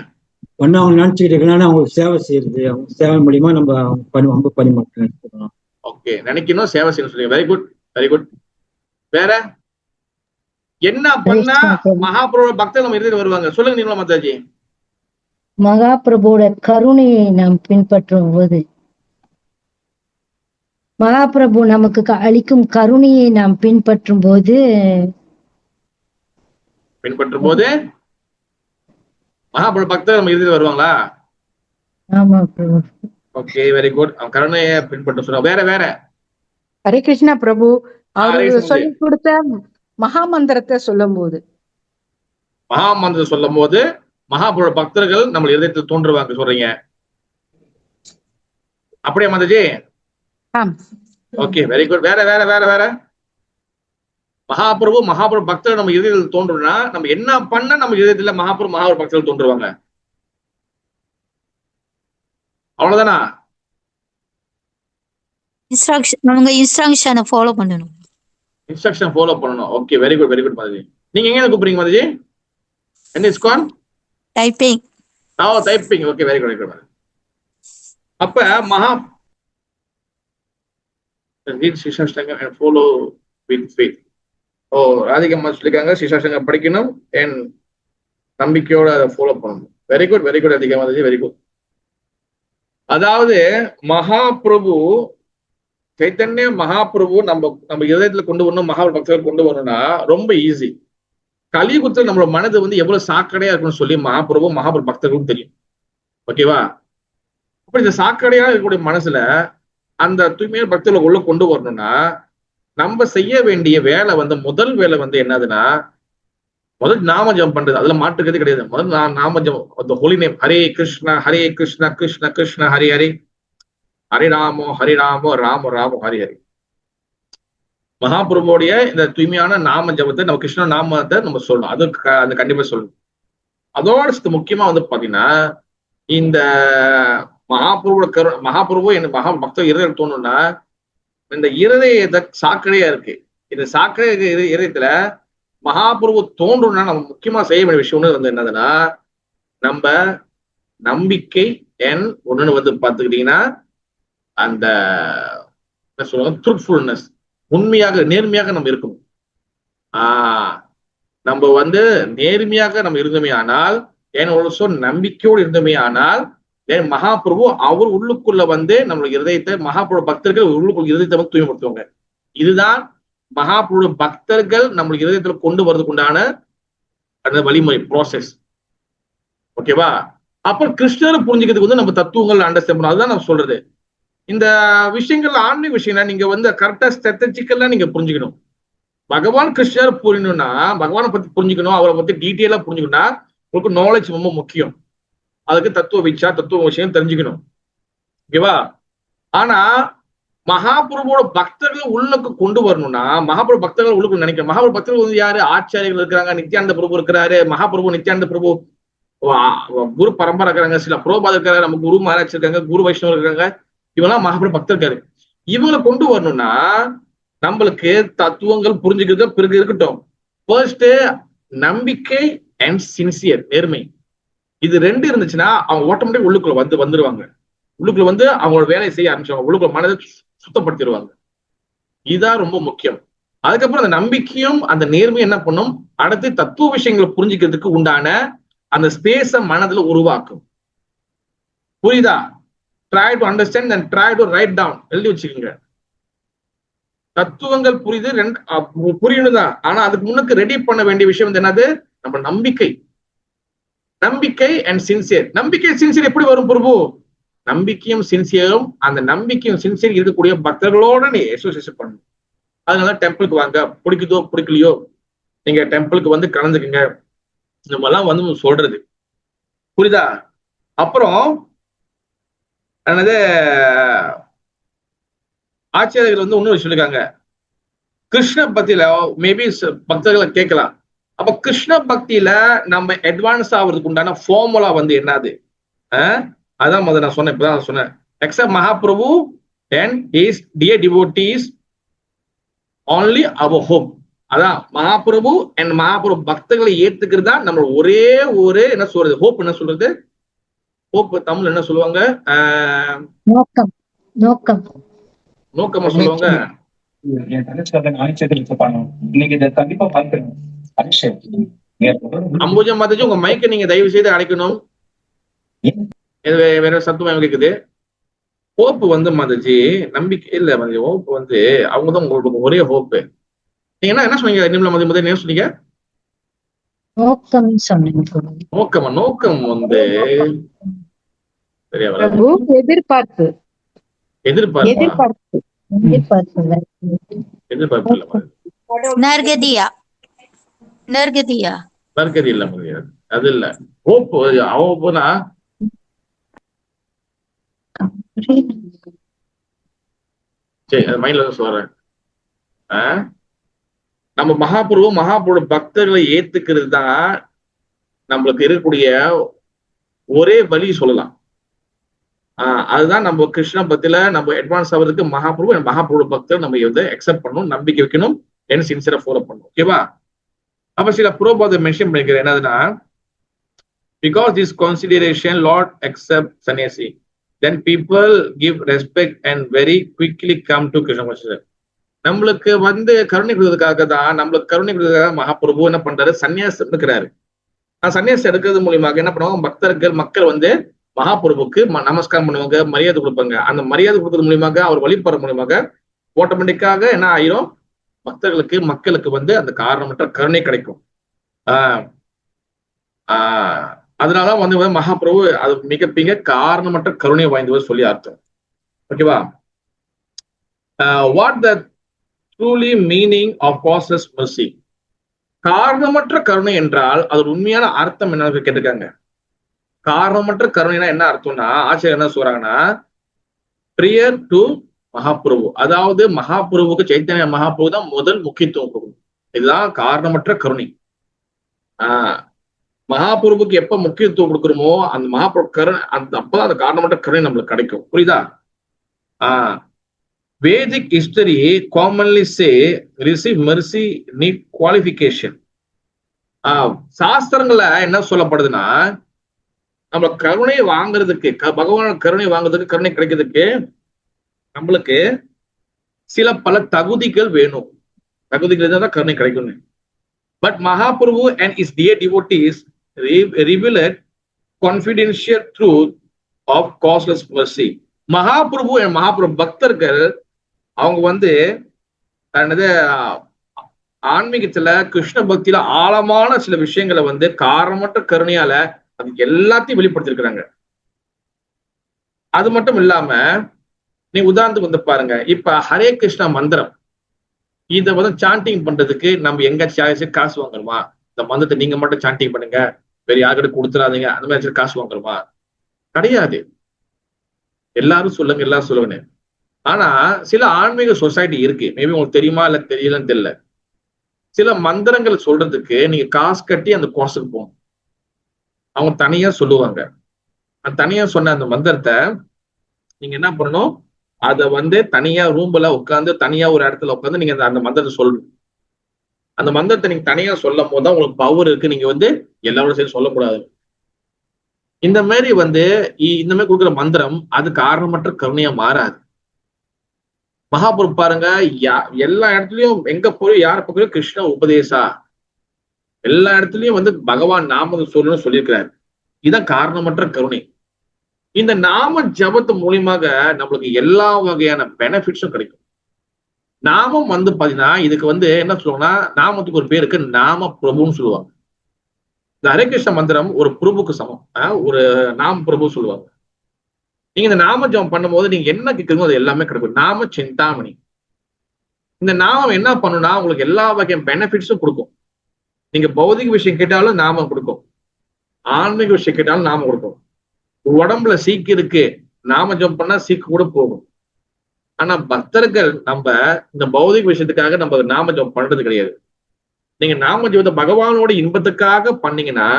அவங்க நினைச்சுக்கிட்டு அவங்களுக்கு சேவை செய்யறது, அவங்க சேவை மூலியமா நம்ம அன்பு பரிமாற்றம். ஓகே, நினைக்கணும், சேவை செய்யணும் சொல்லுங்க. Very good, very good. வேற என்ன பண்ணா மகாபிரபு பக்தர்கள் நம்ம எழுதிட்டு வருவாங்க? சொல்லுங்க நீங்களா மாதாஜி. மகாபிரபுவோட கருணையை நாம் பின்பற்றும் போது, மகாபிரபு நமக்கு அளிக்கும் கருணையை நாம் பின்பற்றும் போது மகாபிரபு பக்தர் நம்ம எழுதி வருவாங்களா? ஆமா பிரபு. Okay, very good. அவன் கருணையை பின்பற்ற சொல்றான். வேற ஹரே கிருஷ்ணா பிரபு. அவரு சொல்லி கொடுத்த மகாமந்திரத்தை சொல்லும் போது மகாபிரபு பக்தர்கள் நம்ம இதயத்தில் தோன்றுவாங்க சொல்றீங்க. அப்படியே மாதாஜி? Okay, very good. வேற மகாபிரபு பக்தர்கள் நம்ம இதயத்தில் தோன்றுனா நம்ம என்ன பண்ண நம்ம இதயத்துல மகாபிரபு பக்தர்கள் தோன்றுவாங்க? அவ்வளவுதானா? இன்ஸ்ட்ரக்ஷனை ஃபாலோ பண்ணணும். இன்ஸ்ட்ரக்ஷன் ஃபாலோ பண்ணணும். Okay, very good, very good Mataji. நீங்க எங்க கூப்பிடுறீங்க மாதாஜி? என்ன ISKCON? Typing. Typing. Okay, very good, very good. அப்ப மகா ஃபாலோ வித் ஃபெய்த். ராதிகம்மா சொல்லிருக்காங்க சிசாசங்க படிக்கணும் என் நம்பிக்கையோட அதை ஃபாலோ பண்ணணும். வெரி குட், வெரி குட் ராதிகம்மா, வெரி குட். அதாவது மகாபிரபு சைத்தன்ய மகாபிரபு நம்ம இதயத்துல கொண்டு வரணும், மகா பக்தர்கள் கொண்டு வரணும்னா ரொம்ப ஈஸி. கலியுகத்துல நம்மளோட மனது வந்து எவ்வளவு சாக்கடையா இருக்குன்னு சொல்லி மகாபிரபு பக்தர்களும் தெரியும். ஓகேவா? அப்ப இந்த சாக்கடையா இருக்கக்கூடிய மனசுல அந்த தூய்மையான பக்தர்களை உள்ள கொண்டு வரணும்னா நம்ம செய்ய வேண்டிய வேலை வந்து முதல் வேலை வந்து என்னதுன்னா, முதல் நாம ஜபம் பண்றது. அதுல மாற்றுக்கிறது கிடையாது. முதல் நாம ஜபம், ஹோலி நேம், ஹரே கிருஷ்ணா கிருஷ்ண கிருஷ்ண ஹரி ஹரி, ஹரி ராமோ ராம ராமோ ஹரி ஹரி. மகாபிரபுடைய இந்த தூய்மையான நாம ஜபத்தை நம்ம கிருஷ்ண நாமத்தை நம்ம சொல்லணும். அது கண்டிப்பா சொல்லணும். அதோட முக்கியமா வந்து பாத்தீங்கன்னா, இந்த மகாபிரபு என்ன மகா பக்தர் இருதயம் தோணும்னா, இந்த இருதய சாக்கடையா இருக்கு. இந்த சாக்கடை இதயத்துல மகாபிரபு தோன்றணும்னா நம்ம முக்கியமா செய்ய வேண்டிய விஷயம் வந்து என்னதுன்னா, நம்ம நம்பிக்கை ஒண்ணுன்னு வந்து பாத்துக்கிட்டீங்கன்னா அந்த என்ன சொல்லுவாங்க, ட்ரூத்ஃபுல்னஸ், உண்மையாக நேர்மையாக நம்ம இருக்கணும். நம்ம வந்து நேர்மையாக நம்ம இருந்தோமே ஆனால், நம்பிக்கையோடு இருந்தோமே ஆனால், மகாபிரபு அவர் உள்ளுக்குள்ள வந்து நம்மளுடைய இருதயத்தை, மகாபிரபு பக்தர்கள் உள்ளுக்குள்ள இருதயத்தை வந்து தூய்மைப்படுத்துவாங்க. இதுதான் மகாபிரபு பக்தர்கள் நம்மளுடைய இருதயத்துல கொண்டு வரதுக்கு உண்டான அந்த வழிமுறை ப்ராசஸ். ஓகேவா? அப்புறம் கிருஷ்ணரை புரிஞ்சுக்கிறதுக்கு வந்து நம்ம தத்துவங்கள் அண்டர்ஸ்டாண்ட் பண்ணணும். அதுதான் நான் சொல்றது. இந்த விஷயங்கள் ஆன்மீக விஷயம்னா நீங்க வந்து கரெக்டா ஸ்ட்ராட்டஜிக்கலா நீங்க புரிஞ்சுக்கணும். பகவான் கிருஷ்ணர் புரியணும்னா, பகவானை பத்தி புரிஞ்சுக்கணும், அவரை பத்தி டீட்டெயிலா புரிஞ்சுக்கணும்னா உங்களுக்கு நாலேஜ் ரொம்ப முக்கியம். அதுக்கு தத்துவ விஷயம் தெரிஞ்சுக்கணும். ஓகேவா? ஆனா மகாபிரபுவோட பக்தர்கள் உள்ளுக்கு கொண்டு வரணும்னா, மகாபிரபு பக்தர்கள் உள்ளுக்கு நினைக்கணும். மகாபிரபு பக்தர்கள் வந்து யாரு? ஆச்சாரியர்கள் இருக்கிறாங்க, நித்யானந்த பிரபு இருக்கிறாரு, மகாபிரபு நித்யானந்த பிரபு குரு பரம்பரை இருக்கிறாங்க, சில புரோபாத இருக்கிறாங்க, நம்ம குரு மகாராஜ் இருக்காங்க, குரு வைஷ்ணவர் இருக்காங்க. இவெல்லாம் மகாபிரபு பக்தர் இருக்காரு. இவங்களை கொண்டு வரணும்னா நம்மளுக்கு தத்துவங்கள் புரிஞ்சுக்கிறது பிறகு இருக்கட்டும். ஃபர்ஸ்ட் நம்பிக்கை அண்ட் சின்சியர், நேர்மை, இது ரெண்டு இருந்துச்சுன்னா அவங்க ஆட்டோமேட்டிக் உள்ளுக்குள்ள வந்துருவாங்க. உள்ளுக்குள்ள வந்து அவங்களோட வேலையை செய்ய ஆரம்பிச்சுவாங்க. உள்ளுக்குள்ள மனதை சுத்தப்படுத்திடுவாங்க. இதுதான் ரொம்ப முக்கியம். அதுக்கப்புறம் அந்த நம்பிக்கையும் அந்த நேர்மையும் என்ன பண்ணும், அடுத்து தத்துவ விஷயங்களை புரிஞ்சுக்கிறதுக்கு உண்டான அந்த ஸ்பேஸ மனதுல உருவாக்கும். புரியுதா? Try to understand and try to write down, எழுதி வச்சுக்கோங்க. தத்துவங்கள் புரியணும் தான். ஆனா அதுக்கு முன்னுக்கு ரெடி பண்ண வேண்டிய விஷயம் வந்து என்னது? நம்ம நம்பிக்கை அண்ட் சின்சியர். நம்பிக்கை சின்சியர் எப்படி வரும் பிரபு? நம்பிக்கையும் சின்சியரும், அந்த நம்பிக்கையும் சின்சியர் இருக்கக்கூடிய பக்தர்களோட நீ அசோசியேஷன் பண்ணணும். அதனால டெம்பிளுக்கு வாங்க, பிடிக்குதோ பிடிக்கலையோ நீங்க டெம்பிளுக்கு வந்து கலந்துக்குங்க, நம்ம எல்லாம் வந்து சொல்றது. புரியுதா? அப்புறம் என்னது, ஆச்சாரியர்கள் வந்து இன்னொரு சொல்லிருக்காங்க, கிருஷ்ண பக்தியில மேபி பக்தர்களை கேட்கலாம். அப்ப கிருஷ்ண பக்தியில நம்ம அட்வான்ஸ் ஆகுறதுக்கு உண்டான ஃபார்முலா வந்து என்னது? அதான் முதல்ல நான் சொன்னேன், இப்பதான் சொன்னேன். Accept Mahaprabhu and his dear devotees only our hope. அதான் மகாபிரபு அண்ட் மகாபிரபு பக்தர்களை ஏத்துக்கிறது தான் நம்ம ஒரே என்ன சொல்றது, ஹோப். என்ன சொல்றது ஹோப் தமிழ் என்ன சொல்லுவாங்க? நோக்கமா சொல்லுவாங்க. அம்புஜா மாதாஜி, உங்க மைக்கை நீங்க தயவு செய்து அடைக்கணும். வேற சத்தம் கேக்குது. ஹோப் வந்து மாதாஜி நம்பிக்கை இல்ல மாதாஜி. ஹோப் வந்து அவங்கதான் உங்களுக்கு ஒரே ஹோப். நீங்க என்ன சொன்னீங்க நிர்மலா மாதாஜி? முதல்ல என்ன சொன்னீங்க? நோக்கம் வந்து எதிர்பார்ப்பு நற்கதி இல்ல முடியாது. அது இல்ல ஹோப். போனா சரி, அது மைண்ட்ல தான் சொல்றேன். நம்ம மகாபிரபு பக்தர்களை ஏத்துக்கிறது தான் நம்மளுக்கு இருக்கக்கூடிய ஒரே வழி சொல்லலாம். அதுதான் நம்ம கிருஷ்ண பக்தியில நம்ம அட்வான்ஸ் ஆகிறதுக்கு மகாபிரபு பக்தர் நம்ம வந்து அக்செப்ட் பண்ணணும், நம்பிக்கை வைக்கணும், என்ன சின்சியரா ஃபாலோ பண்ணணும். ஓகேவா? அப்ப சில புரோபாத மென்ஷன் பண்ணிக்கிறேன். என்னதுன்னா, Because this consideration, Lord accept sannyasi. Then people give respect and very quickly come to Krishna consciousness. நம்மளுக்கு வந்து கருணை கொடுத்ததுக்காக தான், நம்மளுக்கு கருணை கொடுத்ததுக்காக மகாபிரபு என்ன பண்றாரு, சன்னியாசம் எடுக்கிறாரு. சன்னியாசம் எடுக்கிறது மூலியமாக என்ன பண்ணுவாங்க, பக்தர்கள் மக்கள் வந்து மகாபிரபுக்கு நமஸ்காரம் பண்ணுவாங்க, மரியாதை கொடுப்பாங்க. அந்த மரியாதை கொடுக்கறது மூலியமாக, அவர் வழிபடுற மூலியமாக ஆட்டோமேட்டிக்காக என்ன ஆயிரும், பக்தர்களுக்கு மக்களுக்கு வந்து அந்த காரணமற்ற கருணை கிடைக்கும். அதனால வந்து மகாபிரபு அது மிக காரணமற்ற கருணை வாய்ந்தவர் சொல்லி அர்த்தம். ஓகேவா? What the truly meaning of causeless mercy? காரணமற்ற கருணை என்றால் அது உண்மையான அர்த்தம் என்னன்னு கேட்டிருக்காங்க. காரணமற்ற கருணைனா என்ன அர்த்தம்னா, ஆச்சரியம் என்ன சொல்றாங்கன்னா, பிரியர் டு மகாபிரபு, அதாவது மகாபிரபுக்கு சைத்தன்ய மகாபிரபு தான் முதல் முக்கியத்துவம் கொடுக்கும். இதுதான் காரணமற்ற கருணை. மகாபிரபுக்கு எப்ப முக்கியத்துவம் கொடுக்குறோமோ அந்த மகாபிரபு கருணை, அப்பதான் அந்த காரணமற்ற கருணை நம்மளுக்கு கிடைக்கும். புரியுதா? வேதிக் ஹிஸ்டரி காமன்லி சே ரிசீவ் மெர்சி நீட் குவாலிஃபிகேஷன். சாஸ்திரங்கள்ல என்ன சொல்லப்படுதுன்னா, நம்ம கருணை வாங்குறதுக்கு, பகவான் கருணை வாங்குறதுக்கு, கருணை கிடைக்கிறதுக்கு நம்மளுக்கு சில பல தகுதிகள் வேணும். தகுதிகள் தான் கருணை கிடைக்கும். But Mahaprabhu and his dear devotees revealed confidential truth of causeless mercy. Mahaprabhu பக்தர்கள் அவங்க வந்து ஆன்மீகத்துல கிருஷ்ண பக்தியில ஆழமான சில விஷயங்களை வந்து காரணமற்ற கருணையால அது எல்லாத்தையும் வெளிப்படுத்திருக்கிறாங்க. அது மட்டும் இல்லாம நீ உதாரணத்துக்கு வந்து பாருங்க, இப்ப ஹரே கிருஷ்ணா மந்திரம் இதை வந்து சாண்டிங் பண்றதுக்கு நம்ம எங்க காசு வாங்குறோமா? இந்த மந்திரத்தை நீங்க மட்டும் சாண்டிங் பண்ணுங்க, வேற யாருக்கிட்ட கொடுத்துடாதீங்க, அந்த மாதிரி காசு வாங்குறோமா? கிடையாது. எல்லாரும் சொல்லுங்க, எல்லாரும் சொல்லுங்க. ஆனா சில ஆன்மீக சொசைட்டி இருக்கு, மேபி உங்களுக்கு தெரியுமா இல்ல தெரியலன்னு தெரியல. சில மந்திரங்கள் சொல்றதுக்கு நீங்க காசு கட்டி அந்த கோர்ஸுக்கு போகணும். அவங்க தனியா சொல்லுவாங்க. அந்த தனியா சொன்ன அந்த மந்திரத்தை நீங்க என்ன பண்ணணும், அதை வந்து தனியா ரூம்ல உட்காந்து, தனியா ஒரு இடத்துல உட்காந்து நீங்க அந்த மந்திரத்தை சொல்லணும். அந்த மந்திரத்தை நீங்க தனியா சொல்லும் போதுதான் உங்களுக்கு பவர் இருக்கு. நீங்க வந்து எல்லாரோட சேர்ந்து சொல்லக்கூடாது. இந்த மாதிரி வந்து இந்த மாதிரி கொடுக்குற மந்திரம் அது காரணமற்ற கருணையா மாறாது. மகாபிரபு பாருங்க, எல்லா இடத்துலயும் எங்க போய் யார பக்கம் கிருஷ்ண உபதேசா, எல்லா இடத்துலயும் வந்து பகவான் நாம சொல்லணும்னு சொல்லியிருக்கிறாரு. இதுதான் காரணமற்ற கருணை. இந்த நாம ஜபத்து மூலியமாக நம்மளுக்கு எல்லா வகையான பெனிஃபிட்ஸும் கிடைக்கும். நாமம் வந்து பாத்தீங்கன்னா இதுக்கு வந்து என்ன சொல்லுவாங்கன்னா, நாமத்துக்கு ஒரு பேருக்கு நாம பிரபுன்னு சொல்லுவாங்க. இந்த ஹரே கிருஷ்ண மந்திரம் ஒரு பிரபுக்கு சமம், ஒரு நாம பிரபு சொல்லுவாங்க. நீங்க இந்த நாம ஜபம் பண்ணும்போது நீங்க என்ன கேட்குறீங்களோ அது எல்லாமே கிடைக்கும். நாம சிந்தாமணி. இந்த நாமம் என்ன பண்ணுனா உங்களுக்கு எல்லா வகையான பெனிஃபிட்ஸும் கொடுக்கும். நீங்க பௌதிக விஷயம் கேட்டாலும் நாமம் கொடுக்கும், ஆன்மீக விஷயம் கேட்டாலும் நாமம் கொடுக்கும். உடம்புல சீக்கு இருக்கு, நாம ஜபம் பண்ணா சீக்கு கூட போகும். ஆனா பக்தர்கள் நம்ம இந்த பௌதிக விஷயத்துக்காக நம்ம நாம ஜபம் பண்றது கிடையாது. நீங்க நாம ஜபத்தை பகவானோட இன்பத்துக்காக பண்ணீங்கன்னா,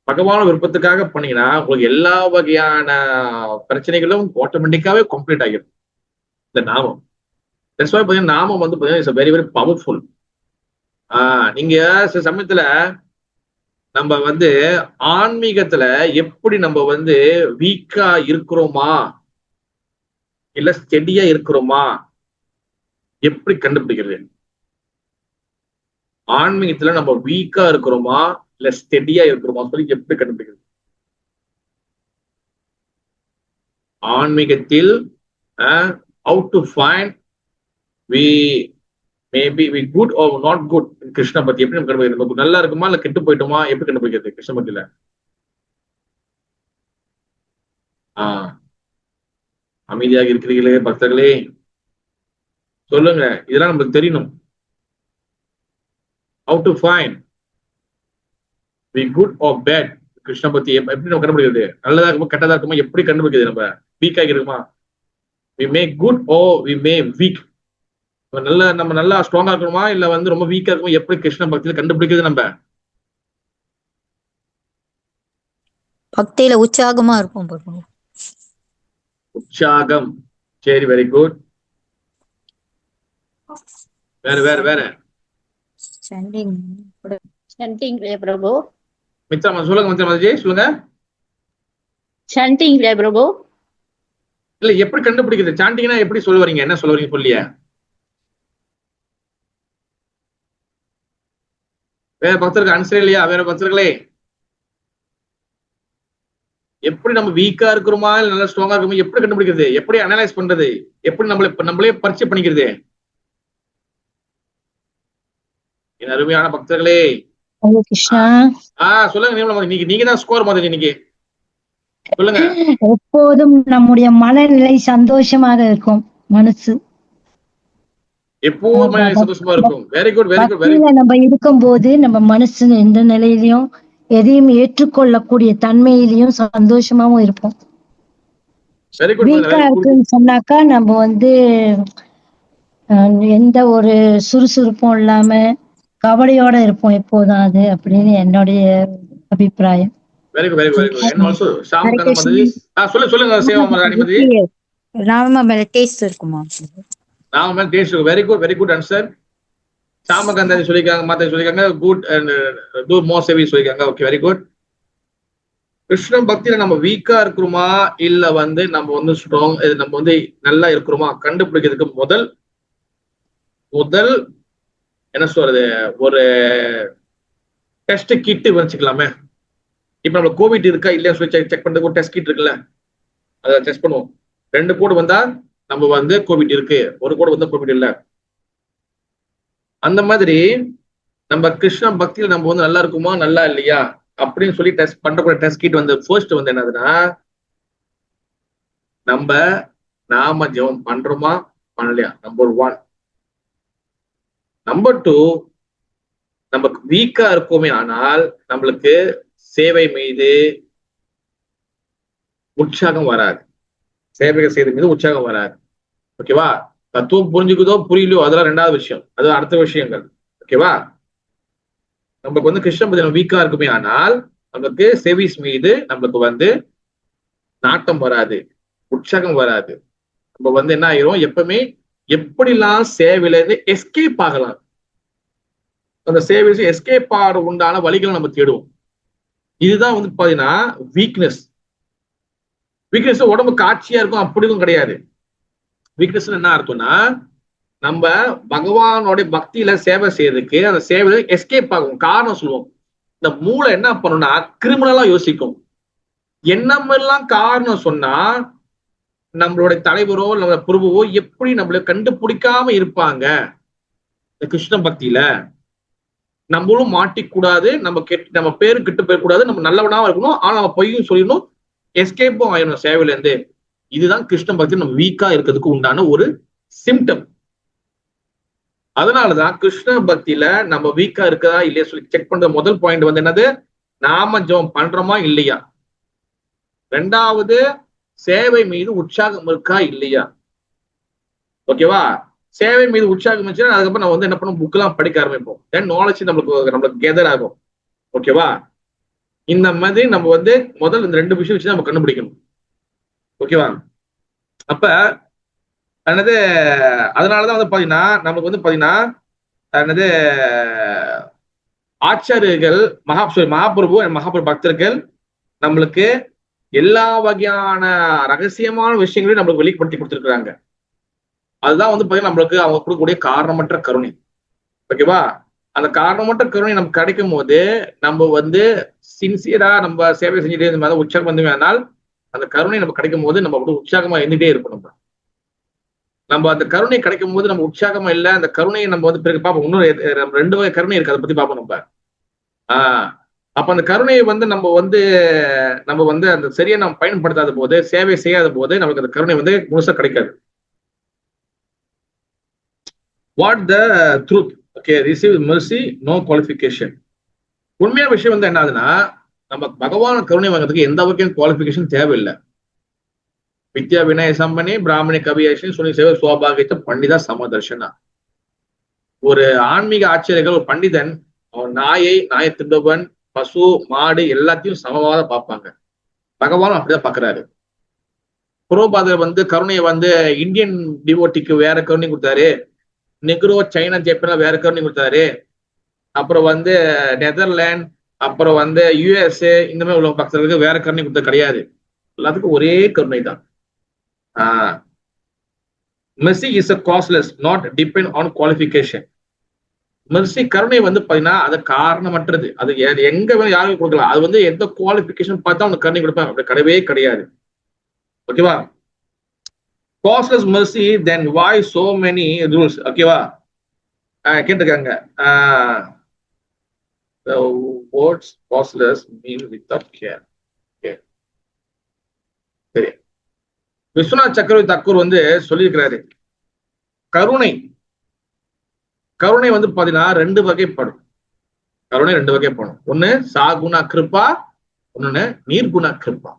பகவான விருப்பத்துக்காக பண்ணீங்கன்னா உங்களுக்கு எல்லா வகையான பிரச்சனைகளும் ஆட்டோமேட்டிக்காவே கம்ப்ளீட் ஆகிடும் இந்த நாமம். பாத்தீங்கன்னா நாமம் வந்து பாத்தீங்கன்னா வெரி வெரி பவர்ஃபுல். நீங்க சில சமயத்துல நம்ம வந்து ஆன்மீகத்துல எப்படி நம்ம வந்து வீக்கா இருக்கிறோமா இல்ல ஸ்டெடியா இருக்கிறோமா எப்படி கண்டுபிடிக்கிறது? ஆன்மீகத்துல நம்ம வீக்கா இருக்கிறோமா இல்ல ஸ்டெடியா இருக்கிறோமா சொல்லி எப்படி கண்டுபிடிக்கிறது? ஆன்மீகத்தில் how to find we maybe we good or not good Krishna பத்தி எப்படி நம்ம கண்டுபிடிக்கிறது? நல்லா இருக்குமா இல்ல கெட்டு போயிட்டோமா எப்படி கண்டுபிடிக்கிறது கிருஷ்ண பத்தியில? அமைதியாக இருக்கிறீர்களே பக்தர்களே, சொல்லுங்க, இதெல்லாம் நமக்கு தெரியணும். how to find we good or bad Krishna பத்தி எப்படி நம்ம கண்டுபிடிக்கிறது? நல்லதா இருக்குமா கெட்டதா இருக்குமா எப்படி கண்டுபிடிக்கிறது? நம்ம வீக் ஆகி இருக்குமா? we make good or we may weak. நம்ம நல்லா ஸ்ட்ராங்கா இருக்கணுமா இல்ல வந்து ரொம்ப வீக்கா இருக்குமா எப்படி கிருஷ்ண பக்தியில கண்டுபிடிக்கிறது? நம்ம பக்தியில உற்சாகமா இருப்போம். உற்சாகம், சரி, வெரி குட். வேற Chanting பிரபு மித்ரா சொல்லுங்க, மித்ரா மாதாஜி சொல்லுங்க. chanting இல்ல பிரபு. இல்ல எப்படி கண்டுபிடிக்கிறது? சாண்டிங்னா எப்படி சொல்ல வரீங்க? என்ன சொல்ல வரீங்க சொல்லியா? வேற பக்தருக்கு ஆன்சர் இல்லையா? வேற பக்தர்களே எப்படி நம்ம வீக்கா இருக்கிறோமா இல்ல நல்லா ஸ்ட்ராங்கா இருக்குமா எப்படி கண்டுபிடிக்கிறது? எப்படி அனலைஸ் பண்றது? எப்படி நம்மளே பரிச்சை பண்ணிக்கிறது? என் அருமையான பக்தர்களே, ஹரே கிருஷ்ணா. சொல்லுங்க நிர்மலா, நீங்க தான் ஸ்கோர் மாதிரி இன்னைக்கு சொல்லுங்க. எப்போதும் நம்முடைய மனநிலை சந்தோஷமாக இருக்கும். மனசு எப்பவுமே சந்தோஷமா இருக்கும். Very good, very good, very பக்தியில நம்ம இருக்கும்போது நம்ம மனசு எந்த நிலையிலையும் எதையும் ஏற்றுக்கொள்ளக்கூடிய தன்மையிலையும் சந்தோஷமாவும் இருப்போம். Very good. வீக்கா இருக்குன்னு சொன்னாக்கா நம்ம எந்த ஒரு சுறுசுறுப்பும் இல்லாம கவலையோட இருப்போம் எப்போதும். அது அப்படின்னு என்னுடைய அபிப்பிராயம். Very good, very good, very good. என்ன ஆல்சோ ஷாம்காந்த மாதிரி சொல்லுங்க சேவா ராணிமதி. நாம மேல டேஸ்ட் இருக்குமா? நாம மேல டேஸ்ட் இருக்கும். Very good, very good answer. ஷாமகாந்தாதி சொல்லிருக்காங்க, மாதா சொல்லிருக்காங்க good and do more service சொல்லிருக்காங்க. Okay, very good. கிருஷ்ண பக்தியில நம்ம வீக்கா இருக்கிறோமா இல்ல நம்ம ஸ்ட்ராங் நம்ம நல்லா இருக்கிறோமா கண்டுபிடிக்கிறதுக்கு முதல் என்ன சொல்றது, ஒரு டெஸ்ட் கிட் வச்சுக்கலாமே. இப்ப நம்ம கோவிட் இருக்கா இல்லையா சொல்லி செக் பண்றதுக்கு ஒரு டெஸ்ட் கிட் இருக்குல்ல, அதை டெஸ்ட் பண்ணுவோம். 2 கோடு வந்தா நம்ம கோவிட் இருக்கு, 1 கோடு கோவிட் இல்ல. அந்த மாதிரி நம்ம கிருஷ்ண பக்தியில நம்ம நல்லா இருக்குமா நல்லா இல்லையா அப்படின்னு சொல்லி டெஸ்ட் பண்றக்கூடிய டெஸ்ட் கிட் ஃபர்ஸ்ட் என்னதுன்னா, நம்ம நாம ஜெபம் பண்றோமா பண்ணலையா, நம்பர் 1. நம்பர் 2, நம்ம வீக்கா இருக்கோமே ஆனால் நம்மளுக்கு சேவை மீது உற்சாகம் வராது. சேவைகள் செய்த மீது உற்சாகம் வராது. ஓகேவா? தத்துவம் புரிஞ்சுக்குதோ புரியலையோ அதெல்லாம் 2வது விஷயம், அது அடுத்த விஷயங்கள். ஓகேவா? நமக்கு கிருஷ்ண பக்தி வீக்கா இருக்குமே ஆனால் நமக்கு சேவிஸ் மீது நம்மளுக்கு நாட்டம் வராது, உற்சாகம் வராது. நம்ம என்ன ஆயிரும், எப்பவுமே எப்படிலாம் சேவையில இருந்து எஸ்கேப் ஆகலாம், அந்த சேவைஸ் எஸ்கேப் ஆக உண்டான வழிகளை நம்ம தேடுவோம். இதுதான் பாத்தீங்கன்னா வீக்னஸ். வீக்னஸ் உடம்பு காட்சியா இருக்கும் அப்படியும் கிடையாது. வீக்னஸ் என்ன அர்த்தம்னா, நம்ம பகவானோட பக்தியில சேவை செய்யறதுக்கு அந்த சேவையில எஸ்கேப் ஆகும். காரணம் சொல்லுவோம். இந்த மூளை என்ன பண்ணும்னா கிரிமினலா யோசிக்கும். என்னமெல்லாம் காரணம் சொன்னா நம்மளுடைய தலைவரோ நம்ம பிரபுவோ எப்படி நம்மள கண்டுபிடிக்காம இருப்பாங்க. இந்த கிருஷ்ண பக்தியில நம்மளும் மாட்டிக்கூடாது, நம்ம பேரு கிட்ட போயிடக்கூடாது, நம்ம நல்லவனாவும் இருக்கணும், ஆனா நம்ம பொய்யும் சொல்லிடணும், எஸ்கேப்பும் ஆயிடணும் சேவையில இருந்து. இதுதான் கிருஷ்ண பக்தி நம்ம வீக்கா இருக்கிறதுக்கு உண்டான ஒரு சிம்டம். அதனாலதான் கிருஷ்ண பக்தியில நம்ம வீக்கா இருக்கதா இல்லையா சொல்லி செக் பண்ற முதல் பாயிண்ட் என்னது, நாம ஜெபம் பண்றோமா இல்லையா. 2வது, சேவை மீது உற்சாகம் இருக்கா இல்லையா. ஓகேவா? சேவை மீது உற்சாகம் இருந்துச்சுன்னா அதுக்கப்புறம் நம்ம என்ன பண்ணுவோம், புக் எல்லாம் படிக்க ஆரம்பிப்போம். தென் நாலேஜ் நம்மளுக்கு கெதர் ஆகும். ஓகேவா? இந்த மாதிரி நம்ம முதல் இந்த 2 விஷயம் வச்சு நம்ம கண்டுபிடிக்கணும். ஓகேவா? அப்ப அதனாலதான் பாத்தீங்கன்னா நமக்கு பாத்தீங்கன்னா ஆச்சாரியர்கள் மகாபிரபு பக்தர்கள் நம்மளுக்கு எல்லா வகையான ரகசியமான விஷயங்களையும் நம்மளுக்கு வெளிப்படுத்தி கொடுத்திருக்கிறாங்க. அதுதான் பாத்தீங்கன்னா நம்மளுக்கு அவங்க கொடுக்கக்கூடிய காரணமற்ற கருணை. ஓகேவா? அந்த காரணமற்ற கருணை நமக்கு கிடைக்கும் போது நம்ம சின்சியரா நம்ம சேவை செஞ்சுட்டே இருந்த மாதிரி உற்சாகம் வேணால் அந்த கருணை நம்ம கிடைக்கும் போது நம்ம உற்சாகமா இருந்துட்டே இருக்கணும். நம்ம அந்த கருணை கிடைக்கும் போது நம்ம உற்சாகமா இல்லை, அந்த கருணையை நம்ம பிறகு பார்ப்போம். இன்னும் 2 வகை கருணை இருக்கு, அதை பத்தி பார்ப்போம் நம்ம. அப்ப அந்த கருணையை நம்ம அந்த சரியா நம்ம பயன்படுத்தாத போது, சேவை செய்யாத போது நமக்கு அந்த கருணை முழுசா கிடைக்காது. What the truth? Okay, receive mercy, no qualification. உண்மையான விஷயம் என்ன ஆகுதுன்னா, நம்ம பகவான் கருணை வாங்கிறதுக்கு எந்த வகையான குவாலிஃபிகேஷன் தேவையில்லை. வித்யா வினய சம்பனி பிராமணி கவியேஷன் சுனி சேவை சுவாபாகித்த பண்டிதா சமதர்ஷனா. ஒரு ஆன்மீக ஆச்சரியர்கள், ஒரு பண்டிதன் அவன் நாயை திருடவன், பசு, மாடு எல்லாத்தையும் சமமாக பார்ப்பாங்க. பகவானும் அப்படிதான் பாக்குறாரு. புரோபாதர் கருணையை இந்தியன் டிவோட்டிக்கு வேற கருணை கொடுத்தாரு, நெக்ரோ சைனா ஜப்பான்ல வேற கருணை கொடுத்தாரு, அப்புறம் நெதர்லாந்து அப்புறம் வந்து யுஎஸ்ஏ இந்த மாதிரி உள்ள பக்தர்களுக்கு வேற கருணை கொடுத்தது கிடையாது. எல்லாத்துக்கும் ஒரே கருணை தான். Mercy is a costless, not depend on qualification. Mercy கருணை வந்து பாத்தீங்கன்னா அது காரணமற்றது. அது எங்க வேணும் யாருக்கு கொடுக்கலாம். அது வந்து எந்த குவாலிஃபிகேஷன் பார்த்தா அவங்க கருணை கொடுப்பாங்க, அப்படி கிடையவே கிடையாது. ஓகேவா? Costless Mercy, then why so many rules? ஓகேவா? கேட்டிருக்காங்க. The words costless mean without care. Okay. சரி, விஸ்வநாத் சக்கரவர்த்தி தாக்கூர் வந்து சொல்லியிருக்கிறாரு, கருணை வந்து பாத்தீங்கன்னா 2 வகைப்படும். கருணை 2 வகைப்படும். ஒண்ணு சாகுணா கிருப்பா, ஒண்ணு நீர்குணா கிருப்பா.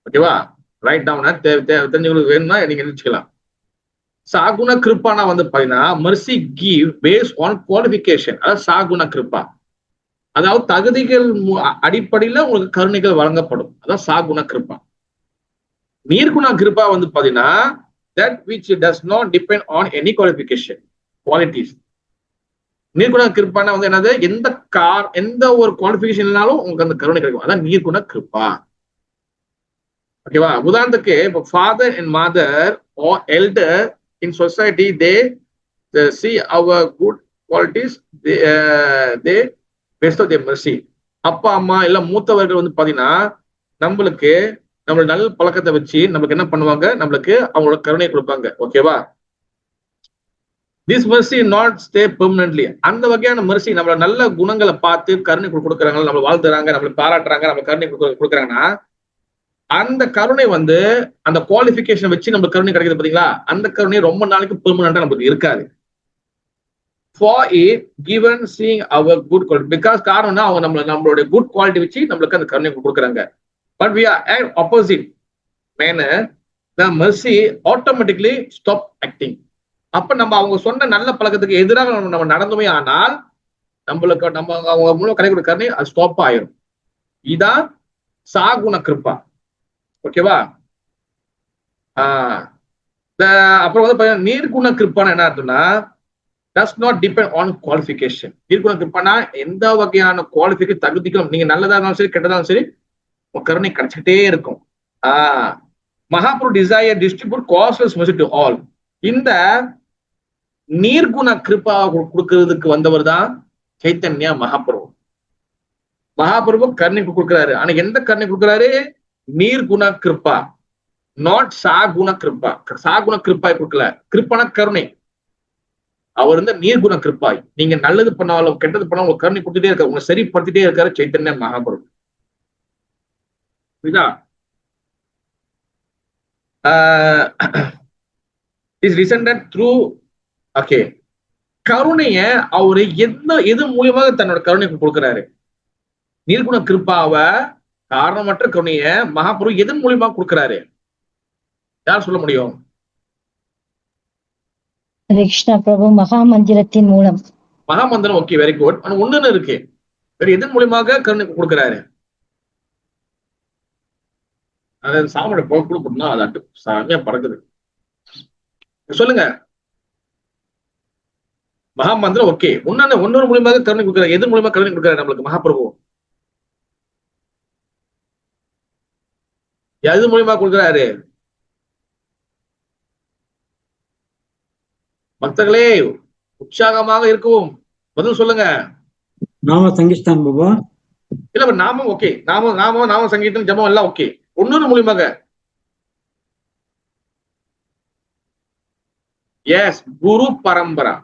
ஓகேவா? ரைட் டவுன் தெரிஞ்சவங்களுக்கு வேணும்னா நீங்க நினைச்சுக்கலாம். சாகுண கிருப்பானா வந்து பாத்தீங்கன்னா Mercy give based on qualification. அதாவது சாகுண கிருப்பா, அதாவது தகுதிகள் அடிப்படையில உங்களுக்கு கருணைகள் வழங்கப்படும். அதான் சாகுண கிருப்பா. நீர்குண கிருப்பா வந்து பாத்தீங்கன்னா that which does not depend on any qualification qualities. நீர்குண கிருப்பானா வந்து என்னது, எந்த ஒரு குவாலிஃபிகேஷன் இல்லனாலும் உங்களுக்கு அந்த கருணை கிடைக்கும். அதான் நீர்குண கிருப்பா. ஓகேவா? உதாரணத்துக்கு இப்போ father and mother or elder in society, they see our good qualities, they bestow their mercy. அப்பா அம்மா இல்ல மூத்தவர்கள் வந்து பாத்தீங்கன்னா நம்மளுக்கு நம்மளோட நல்ல பழக்கத்தை வச்சு நம்மளுக்கு என்ன பண்ணுவாங்க, நம்மளுக்கு அவங்களோட கருணை கொடுப்பாங்க. ஓகேவா? This Mercy not stay permanently. அந்த வகையான மெர்சி நம்மளோட நல்ல குணங்களை பார்த்து கருணை கொடுக்குறாங்க, நம்மளை வாழ்த்துறாங்க, நம்மளை பாராட்டுறாங்க, நம்ம கருணை கொடுக்குறாங்கன்னா அந்த கருணை வந்து அந்த குவாலிஃபிகேஷன் வச்சு நம்ம கருணை கிடைக்குது பாத்தீங்களா, அந்த கருணை ரொம்ப நாளைக்கு பெர்மனண்டா நமக்கு இருக்காது. For it given seeing our good quality, because காரணம்னா அவங்க நம்மளுடைய குட் குவாலிட்டி வச்சு நம்மளுக்கு அந்த கருணை கொடுக்குறாங்க. But we are at opposite manner, the mercy automatically stop acting. அப்ப நம்ம அவங்க சொன்ன நல்ல பழக்கத்துக்கு எதிராக நம்ம நடந்துமே ஆனால் நம்மளுக்கு அவங்க மூலம் கிடைக்கிற கருணை அது ஸ்டாப் ஆயிரும். இதான் சாகுண கிருப்பா. ஓகேவா? அப்புறம் வந்து நீர்குண கிருப்பான என்ன அர்த்தம்னா does not depend on qualification. நீர்குண கிருப்பானா எந்த வகையான குவாலிஃபிகேஷன் தகுதிக்கும் நீங்க நல்லதா இருந்தாலும் சரி கெட்டதா இருந்தாலும் சரி உங்க கருணை கிடைச்சிக்கிட்டே இருக்கும். Mahaprabhu desire distribute causeless mercy to all. இந்த நீர்குண கிருப்பா கொடுக்கறதுக்கு வந்தவர் தான் சைத்தன்யா மகாபிரபு. மகாபிரபு கருணை கொடுக்குறாரு. ஆனா எந்த கருணை கொடுக்குறாரு? நீர்குண கிருப்பா, நாட் சாகுண கிருப்பா. சாகுண கிருப்பாய் கொடுக்கல, கிருப்பான கருணை. அவர் வந்து நீர்குண கிருப்பாய். நீங்க நல்லது பண்ணாலும் கெட்டது பண்ணாலும் உங்களுக்கு கருணை கொடுத்துட்டே இருக்காரு, உங்களை சரிப்படுத்திட்டே இருக்காரு சைத்தன்ய மகாபிரபு. புரியுதா? Is resented through. ஓகே, கருணைய அவரு எது மூலியமாக தன்னோட கருணை கொடுக்கிறாரு? நீர்குண கிருப்பாவை காரணமற்ற கருணைய மகாபிரபு எதன் மூலியமா கொடுக்கிறாரு? யார் சொல்ல முடியும்? கிருஷ்ண பிரபு மகாமந்திரத்தின் மூலம். மகாமந்திரம், ஓகே, வெரி குட். ஆனா ஒண்ணுன்னு இருக்கு, வேற எதன் மூலியமாக கருணை கொடுக்கிறாரு? அது சாமோட கொடுக்கணும்னா அது அட்டு சாமியா பறக்குது. சொல்லுங்க. மகாமந்திரம், ஓகே. ஒன்னொரு மூலியமாக கருணை கொடுக்கிறார். எதன் மூலியமா கருணை கொடுக்கிறார் நம்மளுக்கு மகாபிரபு? எது மூலியமா கொடுக்கிறாரு? பக்தர்களே உற்சாகமாக இருக்கும், பதில் சொல்லுங்க. நாம சங்கீதம் பாபா. இல்ல நாமம், ஓகே. நாம சங்கீதம் ஜபம் எல்லாம் ஓகே. ஒன்னொரு மூலியமாக எஸ் குரு பரம்பரா.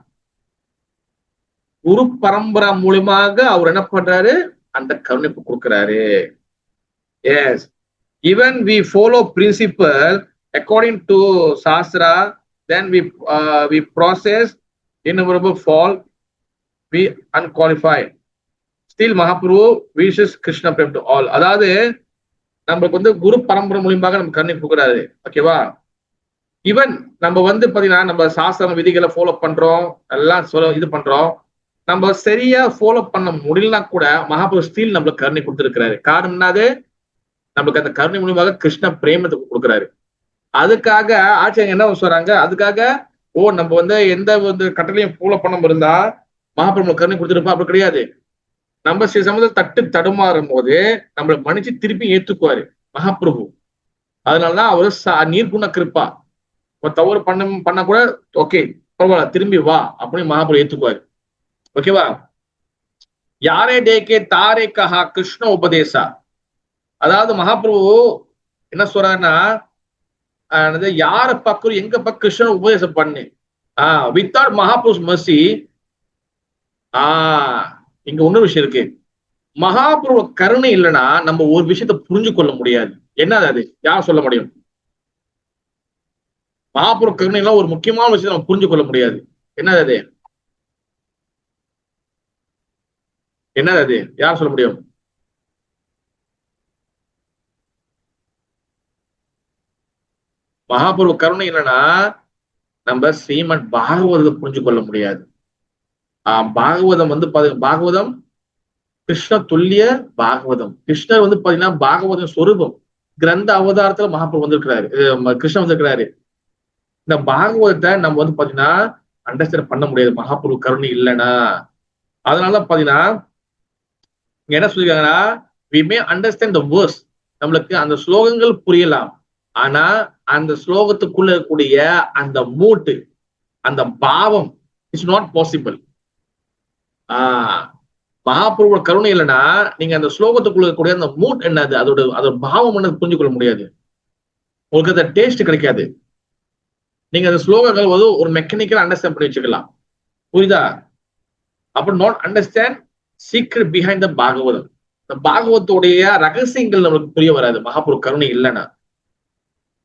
குரு பரம்பரா மூலியமாக அவர் என்ன பண்றாரு? அந்த கருணை கொடுக்கிறாரு. Yes, even we follow principle according to Shastra, then we process innumerable fall, we unqualified. Still Mahaprabhu wishes Krishna prem to all. அதாவது நம்மளுக்கு வந்து குரு பரம்பரை மூலியமாக நம்ம கருணை கொடுக்குறாரு. ஓகேவா? ஈவன் நம்ம வந்து பாத்தீங்கன்னா நம்ம சாஸ்திர விதிகளை ஃபாலோ பண்றோம், எல்லாம் இது பண்றோம். நம்ம சரியா ஃபாலோ பண்ண முடியலனா கூட மகாபிரபு ஸ்டில் நம்மளுக்கு கருணை கொடுத்துருக்கிறாரு. காரணம் என்னது? நம்மளுக்கு அந்த கருணை மூலியமாக கிருஷ்ண பிரேமத்துக்கு கொடுக்குறாரு. அதுக்காக ஆச்சாரியங்க என்ன சொல்றாங்க? அதுக்காக நம்ம வந்து எந்த வந்து கட்டளையும் ஃபாலோ பண்ணாம இருந்தா மகாபிரபு கருணை கொடுத்துருப்பா? அப்படி கிடையாது. நம்ம சில சமயத்தில் தட்டு தடுமாறும் போது நம்மளை மன்னிச்சு திருப்பி ஏத்துக்குவாரு மகாபிரபு. அதனாலதான் அவரு நீர்குண கிருப்பா. தவறு பண்ண கூட ஓகே பரவாயில்ல திரும்பி வா அப்படின்னு மகாபிரபு ஏத்துக்குவாரு. ஓகேவா? யாரே டேக்கே தாரே கஹா கிருஷ்ண உபதேசா. அதாவது மகாபிரபு என்ன சொல்றாருன்னா, யார பக்கம் எங்க பக்கம் கிருஷ்ணன் உபதேசம் பண்ணு. Without Mahaprabhu's mercy. இங்க இன்னொரு விஷயம் இருக்கு. மகாபிரபு கருணை இல்லைன்னா நம்ம ஒரு விஷயத்த புரிஞ்சு கொள்ள முடியாது. என்னது அது? யார் சொல்ல முடியும்? மகாபிரபு கருணை எல்லாம் ஒரு முக்கியமான விஷயத்தை நம்ம புரிஞ்சு கொள்ள முடியாது. என்னது அது? என்னது அது? யார் சொல்ல முடியும்? மகாபிரபு கருணை இல்லைன்னா நம்ம ஸ்ரீமத் பாகவதத்தை புரிஞ்சு கொள்ள முடியாது. பாகவதம் பாகவதம் கிருஷ்ண துல்லிய பாகவதம். கிருஷ்ணர் பாத்தீங்கன்னா பாகவதம் சொரூபம். கிரந்த அவதாரத்துல மகாபிரபு வந்திருக்கிறாரு, கிருஷ்ணன் வந்திருக்கிறாரு. இந்த பாகவதத்தை நம்ம பாத்தீங்கன்னா அண்டர்ஸ்டாண்ட் பண்ண முடியாது மகாபிரபு கருணை இல்லைன்னா. அதனால பாத்தீங்கன்னா என்ன சொல்லிருக்காங்கன்னா, we may understand the verse. நம்மளுக்கு அந்த ஸ்லோகங்கள் புரியலாம். ஆனா அந்த ஸ்லோகத்துக்குள்ள இருக்கக்கூடிய அந்த மூட்டு, அந்த பாவம் இட்ஸ் நாட் பாசிபிள். மகாபிரபு கருணை இல்லைன்னா நீங்க அந்த ஸ்லோகத்துக்குள்ள இருக்கக்கூடிய அந்த மூட் என்னது, அதோட பாவம் என்னது புரிஞ்சு கொள்ள முடியாது. உங்களுக்கு அந்த டேஸ்ட் கிடைக்காது. நீங்க அந்த ஸ்லோகங்கள் ஒரு மெக்கானிக்கல் அண்டர்ஸ்டாண்ட் பண்ணி வச்சுக்கலாம். புரியுதா? அப்ப not understand secret behind the Bhagavatam. இந்த பாகவதத்துடைய ரகசியங்கள் நம்மளுக்கு புரிய வராது மகாபிரபு கருணை இல்லைன்னா.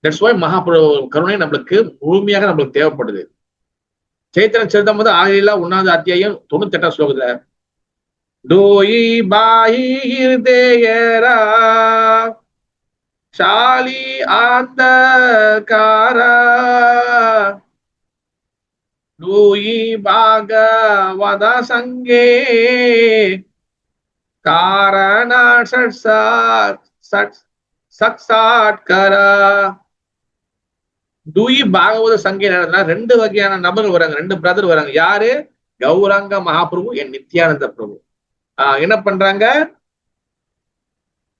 தட்ஸ் வை மகாபிரபு கருணை நம்மளுக்கு முழுமையாக நம்மளுக்கு தேவைப்படுது. சைத்தன்ய சரிதாமிர்தம் 1வது அத்தியாயம் 98ஆம் ஸ்லோகத்துல டோயி பாஹி ஹிருதயரா ஷாலி ஆந்தகாரா டோயி பாகவத சங்கே காரண சட்சாட்கரா. டூயி பாகவத சங்கே நடத்தினா 2 வகையான நபர்கள் வராங்க, 2 பிரதர் வராங்க. யாரு? கௌராங்க மகாபிரபு என் நித்யானந்த பிரபு. என்ன பண்றாங்க?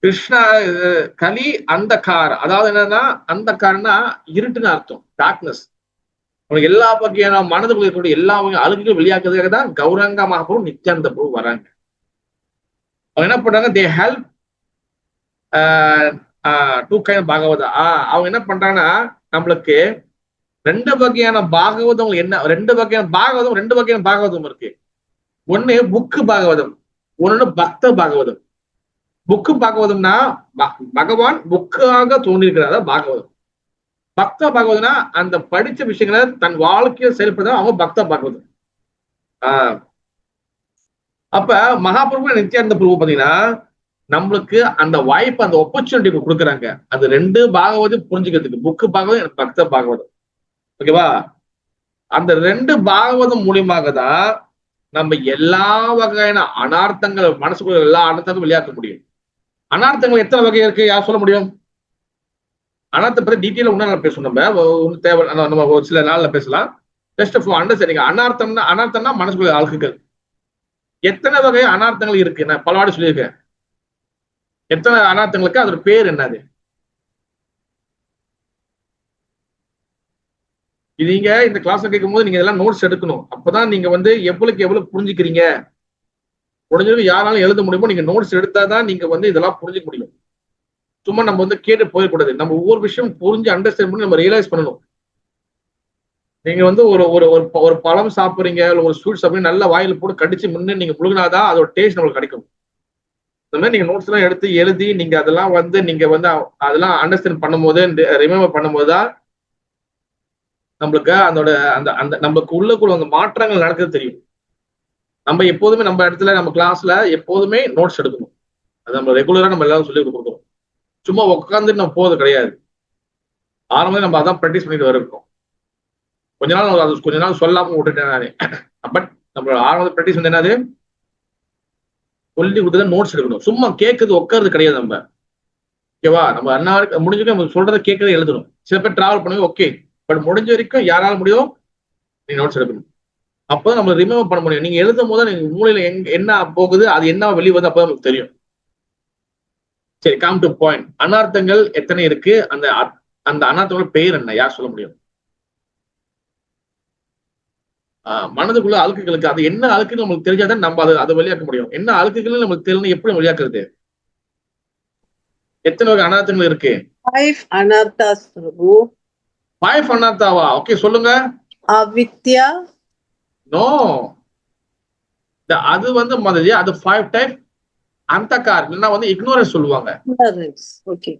கிருஷ்ணா கலி அந்தகார, அதாவது என்னன்னா அந்தகாரன்னா இருட்டுன்னு அர்த்தம், டார்க்னஸ். எல்லா வகையான மனதுக்குள்ள இருக்கக்கூடிய எல்லா வகையான அழுகுகளும் வெளியாக்குறதுக்காக தான் கௌராங்க மகாபிரபு நித்யானந்த பிரபு வராங்க. அவங்க என்ன பண்றாங்க? They help two kind bhagavata. அவங்க என்ன பண்றாங்கன்னா நம்மளுக்கு 2 வகையான பாகவதம். என்ன 2 வகையான பாகவதம்? 2 வகையான பாகவதம் இருக்கு. ஒண்ணு புக்கு பாகவதம், ஒன்னு பக்த பாகவதம். புக்கு பாகவதம்னா பகவான் புக்காக தோன்றிருக்கிறார் பாகவதம். பக்த பாகவதம்னா அந்த படிச்ச விஷயங்களை தன் வாழ்க்கையில் செயல்படுத்த அவங்க பக்த பாகவதம். அப்ப மகாபிரபு நித்யானந்த பிரபு பாத்தீங்கன்னா நம்மளுக்கு அந்த வாய்ப்பு, அந்த ஆப்பர்ச்சுனிட்டி கொடுக்குறாங்க. அது 2 பாகவதம் புரிஞ்சுக்கிறதுக்கு, புக்கு பாகவதம் பக்த பாகவதம். ஓகேவா? அந்த 2 பாகவதம் மூலியமாக தான் நம்ம எல்லா வகையான அனார்த்தங்கள், மனசுக்குள்ள எல்லா அனர்த்தங்களும் வெளியாக்க முடியும். அனார்த்தங்கள் எத்தனை வகை இருக்கு? யார் சொல்ல முடியும்? அனார்த்த பத்தி டீட்டெயில இன்னும் பேசணும். நம்ம தேவை, நம்ம ஒரு சில நாள்ல பேசலாம். Just for understanding. அனார்த்தம்னா மனசுக்குள்ள அழுக்குகள். எத்தனை வகை அனார்த்தங்கள் இருக்கு? நான் பல வாட்டி சொல்லியிருக்கேன். எத்தனை அனார்த்தங்களுக்கு அதோட பேர் என்னது? நீங்க இந்த கிளாஸ் கேட்கும் போது நீங்க இதெல்லாம் நோட்ஸ் எடுக்கணும். அப்பதான் நீங்க எவ்வளவு புரிஞ்சுக்கிறீங்க. முடிஞ்சது யாராலும் எழுத முடியுமோ நீங்க நோட்ஸ் எடுத்தாதான் நீங்க இதெல்லாம் புரிஞ்சுக்க முடியும். சும்மா நம்ம கேட்டு போயிடக்கூடாது. நம்ம ஒவ்வொரு விஷயம் புரிஞ்சு அண்டர்ஸ்டாண்ட் பண்ணி நம்ம ரியலைஸ் பண்ணணும். நீங்க ஒரு பழம் சாப்பிடுறீங்க, இல்ல ஒரு ஸ்வீட் சாப்பிடுறீங்க, நல்ல வாயில போட்டு கடிச்சு முன்னு நீங்க முழுகினாதான் அதோட டேஸ்ட் நம்மளுக்கு கிடைக்கும். இந்த மாதிரி நீங்க நோட்ஸ் எல்லாம் எடுத்து எழுதி நீங்க அதெல்லாம் நீங்க அதெல்லாம் அண்டர்ஸ்டாண்ட் பண்ணும்போது, ரிமெம்பர் பண்ணும்போதுதான் நம்மளுக்கு அதோட அந்த நம்மளுக்கு உள்ளக்குள்ள அந்த மாற்றங்கள் நடக்குது தெரியும். நம்ம எப்போதுமே நம்ம இடத்துல நம்ம கிளாஸ்ல எப்போதுமே நோட்ஸ் எடுக்கணும். அது நம்ம ரெகுலரா நம்ம எல்லாரும் சொல்லி கொடுக்குறோம். சும்மா உட்காந்துட்டு நம்ம போறது கிடையாது. ஆரம்பத்தில் நம்ம அதான் ப்ராக்டிஸ் பண்ணிட்டு வரோம். கொஞ்ச நாள் சொல்லாம விட்டுட்டேன் நானே. பட் நம்மளோட ஆரம்பத்தில் ப்ராக்டிஸ் என்னது? சொல்லி கொடுத்தா நோட்ஸ் எடுக்கணும். சும்மா கேட்கறது உட்காறது கிடையாது. நம்ம ஓகேவா? நம்ம அண்ணா முடிஞ்சுக்க நம்ம சொல்றதை கேட்கறதை எழுதணும். சில பேர் டிராவல் பண்ணுங்க, ஓகே. பட் முடிஞ்ச வரைக்கும் யாரால முடியும் நீ நோட்ஸ் எடுக்கணும். அப்பதான் நம்ம ரிமெம்பர் பண்ண முடியும். நீங்க எழுதும் போது நீங்க மூளையில என்ன போகுது, அது என்ன வெளிவருது அப்பதான் நமக்கு தெரியும். சரி, கம் டு பாயிண்ட். அனார்த்தங்கள் எத்தனை இருக்கு? அந்த அனார்த்தங்களோட பெயர் என்ன? யார் சொல்ல முடியும்? மனதுக்குள்ள அழுக்குகளுக்கு அது என்ன அழுக்குன்னு நம்மளுக்கு தெரிஞ்சாதான் நம்ம அதை வெளியாக்க முடியும். என்ன அழுக்குகள் நம்மளுக்கு தெரியல, எப்படி வெளியாக்குறது? எத்தனை வகை அனார்த்தங்கள் இருக்கு? 5 anarthas, Prabhu. 5 அனார்த்தாவா? ஓகே, சொல்லுங்க. Avidya. நோ, அது வந்து மாதிரி அது 5 டைப். அந்தகார் இல்லைன்னா வந்து இக்னோரன்ஸ் சொல்லுவாங்க. Ignorance. Okay.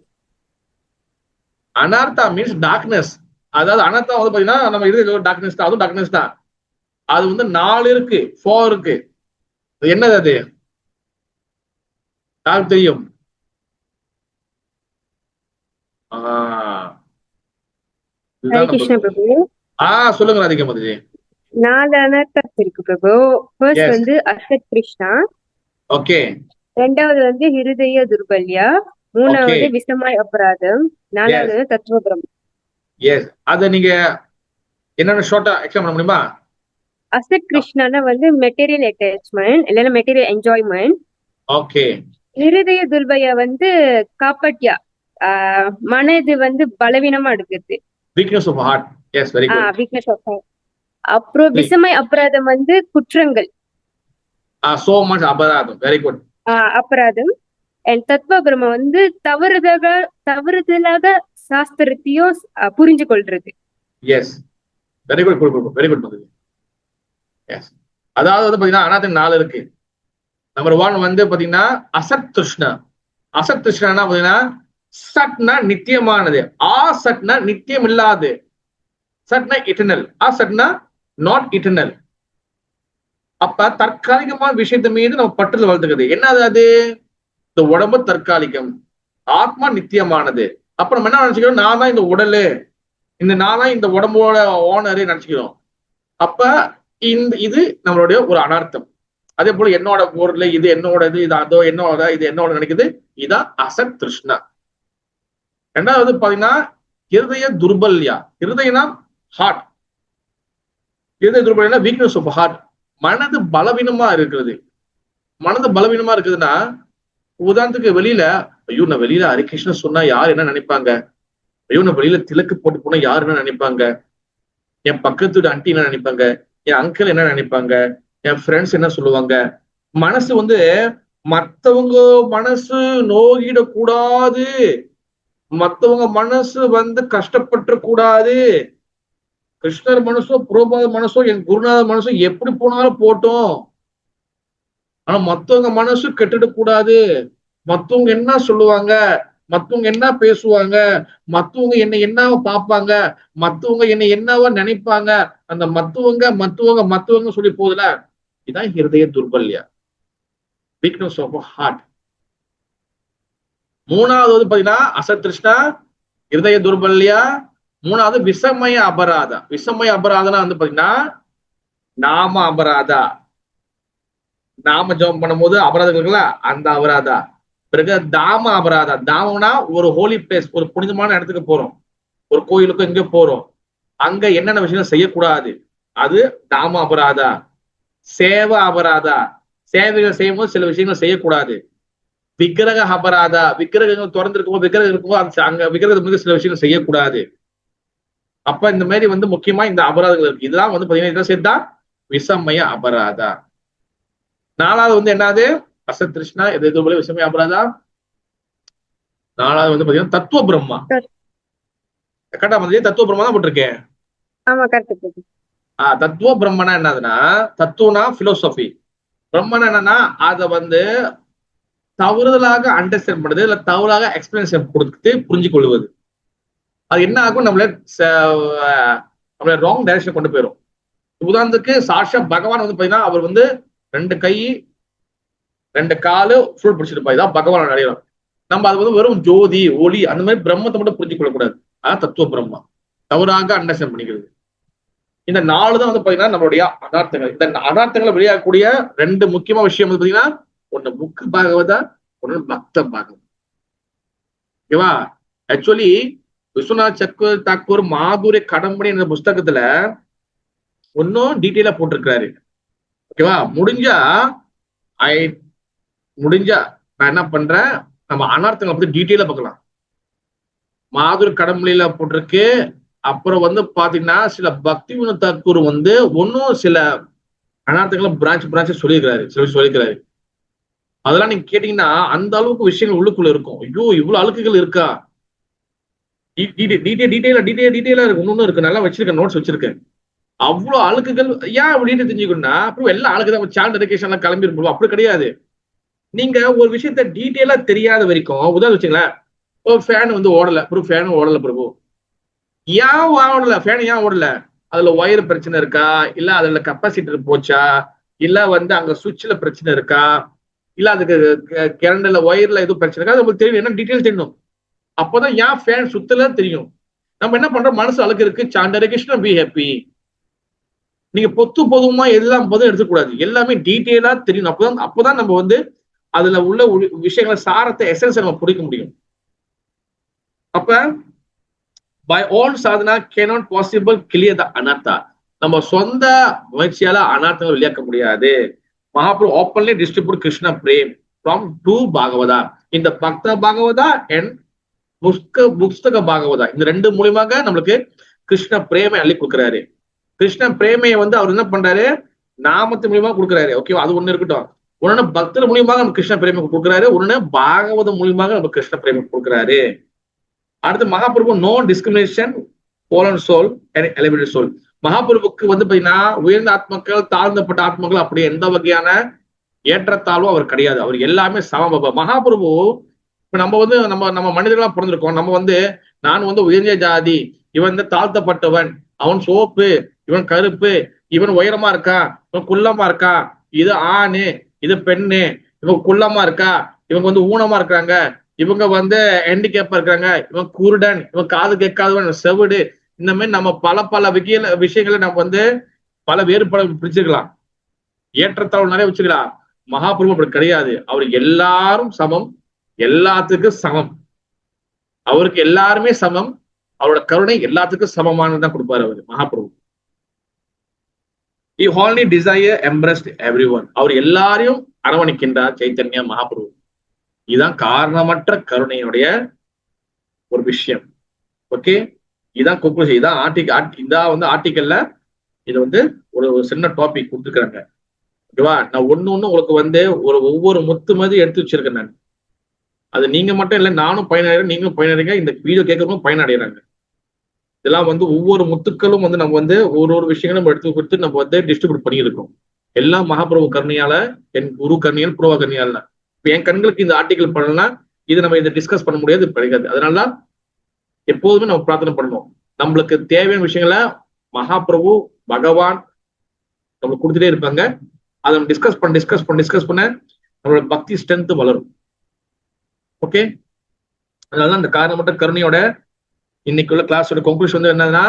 அனார்த்தா மீன்ஸ் டார்க்னஸ். அதாவது அனார்த்தா வந்து பாத்தீங்கன்னா நம்ம இது டார்க்னஸ் தான், அதுவும் டார்க்னஸ் தான். அது வந்து 4 இருக்கு, 4 இருக்கு. என்னது அது? யாருக்கு தெரியும்? ஹரே கிருஷ்ண பிரபு. சொல்லுங்க ராதிகா மாதிரி. 4 அனர்த்தம் இருக்கு பிரபு. ஃபர்ஸ்ட் வந்து அசத் கிருஷ்ணா. ஓகே. ரெண்டாவது வந்து ஹிருதய துர்பல்யா. மூணாவது விஷமாய் அபராதம். நாலாவது தத்துவ பிரம்மம். எஸ், அத நீங்க என்னன்னு ஷார்ட்டா எக்ஸ்பிளைன் பண்ண முடியுமா? அசத் கிருஷ்ணானா வந்து மெட்டீரியல் அட்டாச்மெண்ட் இல்லைன்னா மெட்டீரியல் என்ஜாய்மெண்ட். ஓகே. ஹிருதய துர்பல்யா வந்து காப்பட்யா, மனது வந்து பலவீனமா எடுக்குது. Weakness of heart. Yes, very good. Weakness of heart. அப்புறம் விஷமாய் அபராதம் வந்து குற்றங்கள். சோ மச் அபராதம். Very good. அபராதம். அண்ட் தத்துவ பிரம்ம வந்து தவறுதலாக சாஸ்திரத்தையோ புரிஞ்சு கொள்றது. Yes, very good, very good Madurai. Yes, அதாவது வந்து பாத்தீங்கன்னா அனார்த்தம் 4 இருக்கு. நம்பர் 1 வந்து பாத்தீங்கன்னா அசத் திருஷ்ணா. அசத் திருஷ்ணா பாத்தீங்கன்னா சட்னா நித்தியமானது, சட்னா நித்தியம் இல்லாது, Satna eternal, Satna not eternal. அப்ப தற்காலிகமான விஷயத்த மீது நம்ம பற்றுதல் வளர்த்துக்கிறது. என்னது அது? இந்த உடம்பு தற்காலிகம், ஆத்மா நித்தியமானது. அப்ப நம்ம என்ன நினைச்சுக்கிறோம்? நான் தான் இந்த உடலு, நான் தான் இந்த உடம்போட ஓனரு நினைச்சுக்கிறோம். அப்ப இது நம்மளுடைய ஒரு அனர்த்தம். அதே போல என்னோட பொருள், இது என்னோடது, இது அதோ என்னோட, இது என்னோட நினைக்குது. இதான் அசத் திருஷ்ணா. ரெண்டாவது பாத்தீங்கன்னா ஹிருதய துர்பல்யா. ஹிருதயனா ஹார்ட். ஹிருதய துர்பல்யா வீக்னஸ் ஆஃப் ஹார்ட். மனது பலவீனமா இருக்கிறது. மனது பலவீனமா இருக்குதுன்னா, உதாரணத்துக்கு வெளியில, ஐயோ நான் வெளியில ஹரிகிருஷ்ணன் சொன்னா யார் என்ன நினைப்பாங்க, ஐயோ நான் வெளியில திலக்கு போட்டு போனா யார் என்ன நினைப்பாங்க, என் பக்கத்து ஆண்டி என்ன நினைப்பாங்க, என் அங்கிள் என்ன நினைப்பாங்க, என் ஃப்ரெண்ட்ஸ் என்ன சொல்லுவாங்க. மனசு வந்து மத்தவங்க மனசு நோகிடக்கூடாது, மத்தவங்க மனசு வந்து கஷ்டப்பட்டு கூடாது. கிருஷ்ணர் மனசோ புரோபாத மனசோ என் குருநாத மனசோ எப்படி போனாலும் போட்டோம், ஆனா மத்தவங்க மனசு கெட்டுடக்கூடாது. மத்தவங்க என்ன சொல்லுவாங்க, மத்தவங்க என்ன பேசுவாங்க, மத்தவங்க என்ன பார்ப்பாங்க, மத்தவங்க என்னவா நினைப்பாங்க, அந்த மத்தவங்க சொல்லி போதுல. இதான் ஹிருதய துர்பல்யா, வீக்னஸ் ஆஃப் ஹார்ட். மூணாவது வந்து பாத்தீங்கன்னா அசத்ருஷ்ணா, ஹிருதய துர்பல்யா. மூணாவது விஷமய அபராதா. விஷமய அபராதனா வந்து பாத்தீங்கன்னா நாம அபராதா. நாம ஜபம் பண்ணும் போது அபராதம் இருக்குல்ல, அந்த அபராதா. பிறகு தாம அபராதா. தாமம்னா ஒரு ஹோலி பிளேஸ், ஒரு புனிதமான இடத்துக்கு போறோம், ஒரு கோயிலுக்கு எங்க போறோம், அங்க என்னென்ன விஷயம் செய்யக்கூடாது, அது தாம அபராதா. சேவ அபராதா. சேவைகள் செய்யும் போது சில விஷயங்கள் செய்யக்கூடாது. விக்கிரக அபராதா. விக்கிரகங்கள் திறந்திருக்கும், விக்கிரகம் இருக்கும்போது அங்க விக்கிரகத்துக்கு மீது சில விஷயங்கள் செய்யக்கூடாது. அப்ப இந்த மாதிரி வந்து முக்கியமா இந்த அபராதங்கள் இருக்கு. இதெல்லாம் வந்து பாத்தீங்கன்னா சேர்த்தா விஷமய அபராதா. நாலாவது வந்து என்னது? அசத்ருஷ்ணா, எது போல விஷமய அபராதா. நாலாவது வந்து பாத்தீங்கன்னா தத்துவ பிரம்மா. கரெக்டா வந்து தத்துவ பிரம்மா தான் போட்டிருக்கேன். ஆமா, கரெக்ட். தத்துவ பிரம்மனா என்னதுன்னா, தத்துவனா பிலோசபி, பிரம்மனா என்னன்னா அதை வந்து தவறுதலாக அண்டர்ஸ்டாண்ட் பண்ணுறது, இல்ல தவறாக எக்ஸ்பிளனேஷன் கொடுத்து புரிஞ்சு கொள்வது. அது என்ன ஆகும், நம்மள ராங் டைரக்ஷன் கொண்டு போயிடும். உதாரணத்துக்கு சாட்சா பகவான் வந்து பாத்தீங்கன்னா அவர் வந்து 2 கை 2 காலு ஃபுல் பிடிச்சிருப்பா. இதான் பகவான் அடையாளம். நம்ம அது வந்து வெறும் ஜோதி ஒளி அந்த மாதிரி பிரம்மத்தை மட்டும் புரிஞ்சு கொள்ளக்கூடாது. அதான் தத்துவ பிரம்மா, தவறாக அண்டர்ஸ்டாண்ட் பண்ணிக்கிறது. இந்த 4 தான் வந்து பாத்தீங்கன்னா நம்மளுடைய அனார்த்தங்கள். இந்த அனார்த்தங்களை வெளியாகக்கூடிய 2 முக்கியமான விஷயம் வந்து பாத்தீங்கன்னா, ஒண்ணு முக்கு பாகவதா, ஒண்ணு பக்த பாகவதா. ஓகேவா? ஆக்சுவலி விஸ்வநாத் தாக்கூர் மாதுரிய கடம்படி என்ற புஸ்தகத்துல ஒன்னும் டீட்டெயிலா போட்டிருக்கிறாரு. ஓகேவா? முடிஞ்சா நான் என்ன பண்றேன், நம்ம அனார்த்தங்களை பத்தி டீட்டெயிலா பார்க்கலாம். மாதுர் கடமொழியில போட்டிருக்கு. அப்புறம் பாத்தீங்கன்னா சில பக்தி வினோத் தாக்கூர் ஒன்னும் சில அனார்த்தங்களை பிரான்ச் சொல்லியிருக்கிறாரு. அதெல்லாம் நீங்க கேட்டீங்கன்னா அந்த அளவுக்கு விஷயங்கள் உள்ளுக்குள்ள இருக்கும். ஐயோ இவ்வளவு அழுக்குகள் இருக்கா, டீட்டெயிலா இருக்கு. ஒண்ணு இருக்கு, நல்லா வச்சிருக்கேன், நோட்ஸ் வச்சிருக்கேன். அவ்வளவு அழுக்குகள் ஏன் அப்படின்னு தெரிஞ்சுக்கணும்னா, அப்புறம் எல்லா அழுக்குதான் சாண்ட் டெடிகேஷன் எல்லாம் கிளம்பி இருக்கும். அப்படி கிடையாது. நீங்க ஒரு விஷயத்த டீட்டெயிலா தெரியாத வரைக்கும், உதாரணம் வச்சுங்களேன், ஒரு ஃபேன் ஓடல, அப்புறம் ஃபேன் ஓடல பிரபு, ஏன் ஓடல, ஃபேன் ஏன் ஓடல? அதுல ஒயர் பிரச்சனை இருக்கா, இல்ல அதுல கெப்பாசிட்டர் போச்சா, இல்ல அங்க சுவிட்ச்ல பிரச்சனை இருக்கா, இல்ல அதுக்கு கரண்ட்ல ஒயர்ல எதுவும் பிரச்சனை இருக்கா, அது தெரியும். என்ன டீட்டெயில் தெரியணும். அப்பதான் ஏன் ஃபேன் சுத்தல தெரியும். நம்ம என்ன பண்றோம், மனசு அழுக்கு இருக்கு, சாண்டரிகேஷன் பி ஹாப்பி. நீங்க பொதுவா எல்லாம் எடுத்துக்கூடாது, எல்லாமே டீட்டெயிலா தெரியணும். அப்பதான் நம்ம அதுல உள்ள விஷயங்களை சாரத்தை எசன்ஸ் நம்ம பிடிக்க முடியும். அப்ப by all sadhana cannot possible clear the anartha. நம்ம சொந்த முயற்சியால அனார்த்தங்களை விளையாக்க முடியாது. Mahaprabhu openly distribute Krishna prem from 2 bhagavata, இந்த பக்த பாகவதா அண்ட் புஸ்தக பாகவதா, இந்த 2 மூலியமாக நம்மளுக்கு கிருஷ்ண பிரேமை அள்ளி கொடுக்குறாரு. கிருஷ்ண பிரேமையை அவர் என்ன பண்றாரு, நாமத்து மூலியமா கொடுக்குறாரு. ஓகேவா? அது ஒண்ணு இருக்கட்டும். ஒன்னு பக்தர் மூலியமாக நம்ம கிருஷ்ண பிரேமை கொடுக்குறாரு, ஒன்னு பாகவத மூலியமாக நம்ம கிருஷ்ண பிரேமை கொடுக்குறாரு. அடுத்து Mahaprabhu no discrimination fallen soul and elevated soul. மகாபிரபுக்கு பாத்தீங்கன்னா உயர்ந்த ஆத்மக்கள், தாழ்ந்தப்பட்ட ஆத்மக்கள் அப்படி எந்த வகையான ஏற்றத்தாழ்வும் அவர் கிடையாது. அவர் எல்லாமே சமபா. மகாபிரபு இப்ப நம்ம நம்ம மனிதர்களா பிறந்திருக்கோம். நம்ம நான் உயர்ந்த ஜாதி, இவன் தாழ்த்தப்பட்டவன், அவன் சோப்பு, இவன் கருப்பு, இவன் உயரமா இருக்கா, இவன் குள்ளமா இருக்கா, இது ஆணு, இது பெண்ணு, இவன் குள்ளமா இருக்கா, இவங்க ஊனமா இருக்காங்க, இவங்க ஹேண்டிகேப்பா இருக்காங்க, இவன் குருடன், இவன் காது கேட்காதவன், செவிடு, இந்த மாதிரி நம்ம பல விஷயங்களை நம்ம பல வேறுபாடு பிரிச்சுக்கலாம், ஏற்றத்தாழ்வு நிறைய வச்சுக்கலாம். மகாபிரபு அப்படி கிடையாது. அவர் எல்லாரும் சமம், எல்லாத்துக்கும் சமம், அவருக்கு எல்லாருமே சமம், அவரோட கருணை எல்லாத்துக்கும் சமமானதான் கொடுப்பாரு அவரு Mahaprabhu. He only desire embraced everyone. அவர் எல்லாரையும் அரவணைக்கின்றார் சைத்தன்யா மகாபிரபு. இதுதான் காரணமற்ற கருணையுடைய ஒரு விஷயம். ஓகே, இதான் conclusion, இதான் இதான் ஆர்டிக்கல்ல இது ஒரு சின்ன டாபிக் கொடுத்துருக்காங்க. ஓகேவா? நான் ஒண்ணு உங்களுக்கு ஒவ்வொரு முத்து மாதிரி எடுத்து வச்சிருக்கேன் நான். அது நீங்க மட்டும் இல்லை, நானும் பயனடைகிறேன், நீங்களும் பயனடைங்க, இந்த வீடியோ கேட்கறவங்க பயனடைகிறாங்க. இதெல்லாம் ஒவ்வொரு முத்துக்களும் நம்ம ஒரு விஷயங்களும் நம்ம எடுத்து கொடுத்து நம்ம டிஸ்ட்ரிபியூட் பண்ணியிருக்கோம். எல்லாம் மகாபிரபு கருணையால, என் குரு கருணையால், புரோவா கருணையால. இப்ப என் கண்களுக்கு இந்த ஆர்டிகல் பண்ணலாம், இது நம்ம இதை டிஸ்கஸ் பண்ண முடியாது, கிடைக்காது. அதனாலதான் எப்போதுமே நம்ம பிரார்த்தனை பண்ணணும். நம்மளுக்கு தேவையான விஷயங்களை மகாபிரபு பகவான் நம்மளுக்கு கொடுத்துட்டே இருப்பாங்க. அதை நம்ம டிஸ்கஸ் பண்ண நம்மளோட பக்தி ஸ்ட்ரென்த் வளரும். ஓகே, அதனாலதான் இந்த காரணமற்ற கருணையோட இன்னைக்குள்ள கிளாஸோட கன்க்ளூஷன் என்னன்னா,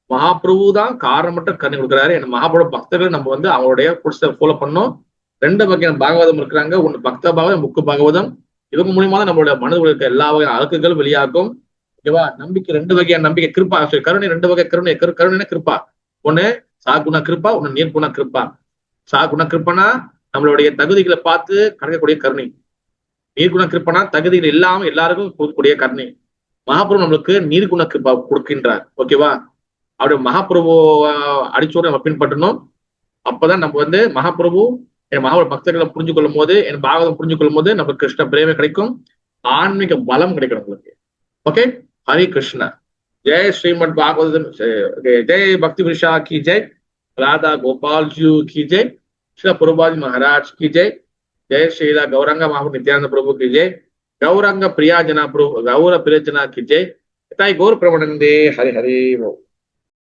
மகாபிரபு தான் காரணமற்ற கருணை கொடுக்குறாரு. என்ன மகாபிரபு பக்தர்கள் நம்ம அவங்களுடைய ஃபாலோ பண்ணணும். 2 வகையான பாகவதம் இருக்கிறாங்க, ஒண்ணு பக்த பாகவதம், முக்கு பாகவதம். இவங்க மூலியமா தான் நம்மளோட மனதில் இருக்க எல்லா வகையான அழுக்குகள் வெளியாகும். ஓகேவா? நம்பிக்கை 2 வகையான நம்பிக்கை, கிருப்பா, கருணை 2 வகை. கருணை கிருப்பா, ஒண்ணு சாகுண கிருப்பா, ஒண்ணு நீர்குண கிருப்பா. சாகுண கிருப்பனா நம்மளுடைய தகுதிகளை பார்த்து கிடைக்கக்கூடிய கருணை. நீர்குண கிருப்பனா தகுதிகள் இல்லாம எல்லாருக்கும் கொடுக்கக்கூடிய கருணை. மகாபிரபு நம்மளுக்கு நீர்குண கிருப்பா கொடுக்கின்றார். ஓகேவா? அவருடைய மகாபிரபு அடிச்சோடு நம்ம பின்பற்றணும். அப்பதான் நம்ம மகாபிரபு என் மகாபிரபு பக்தர்களை புரிஞ்சு கொள்ளும் போது, என் பாகவதம் புரிஞ்சு கொள்ளும் போது நமக்கு கிருஷ்ண பிரேமை கிடைக்கும், ஆன்மீக பலம் கிடைக்கும் நம்மளுக்கு. ஓகே, ஹரி கிருஷ்ணா. ஜெய் ஸ்ரீமத் பாகவதம், ஜெய் பக்தி விஷா கி ஜெய், ராதா கோபால் ஜி की जय, श्री प्रभुपाद महाराज की जय, जय श्रीला गौरंग महाप्रभु नित्यानंद प्रभु की जय, गौरंग प्रिया जना प्रभु, गौर प्रिय जना की जय, गौर प्रवनंदे हरि हरि।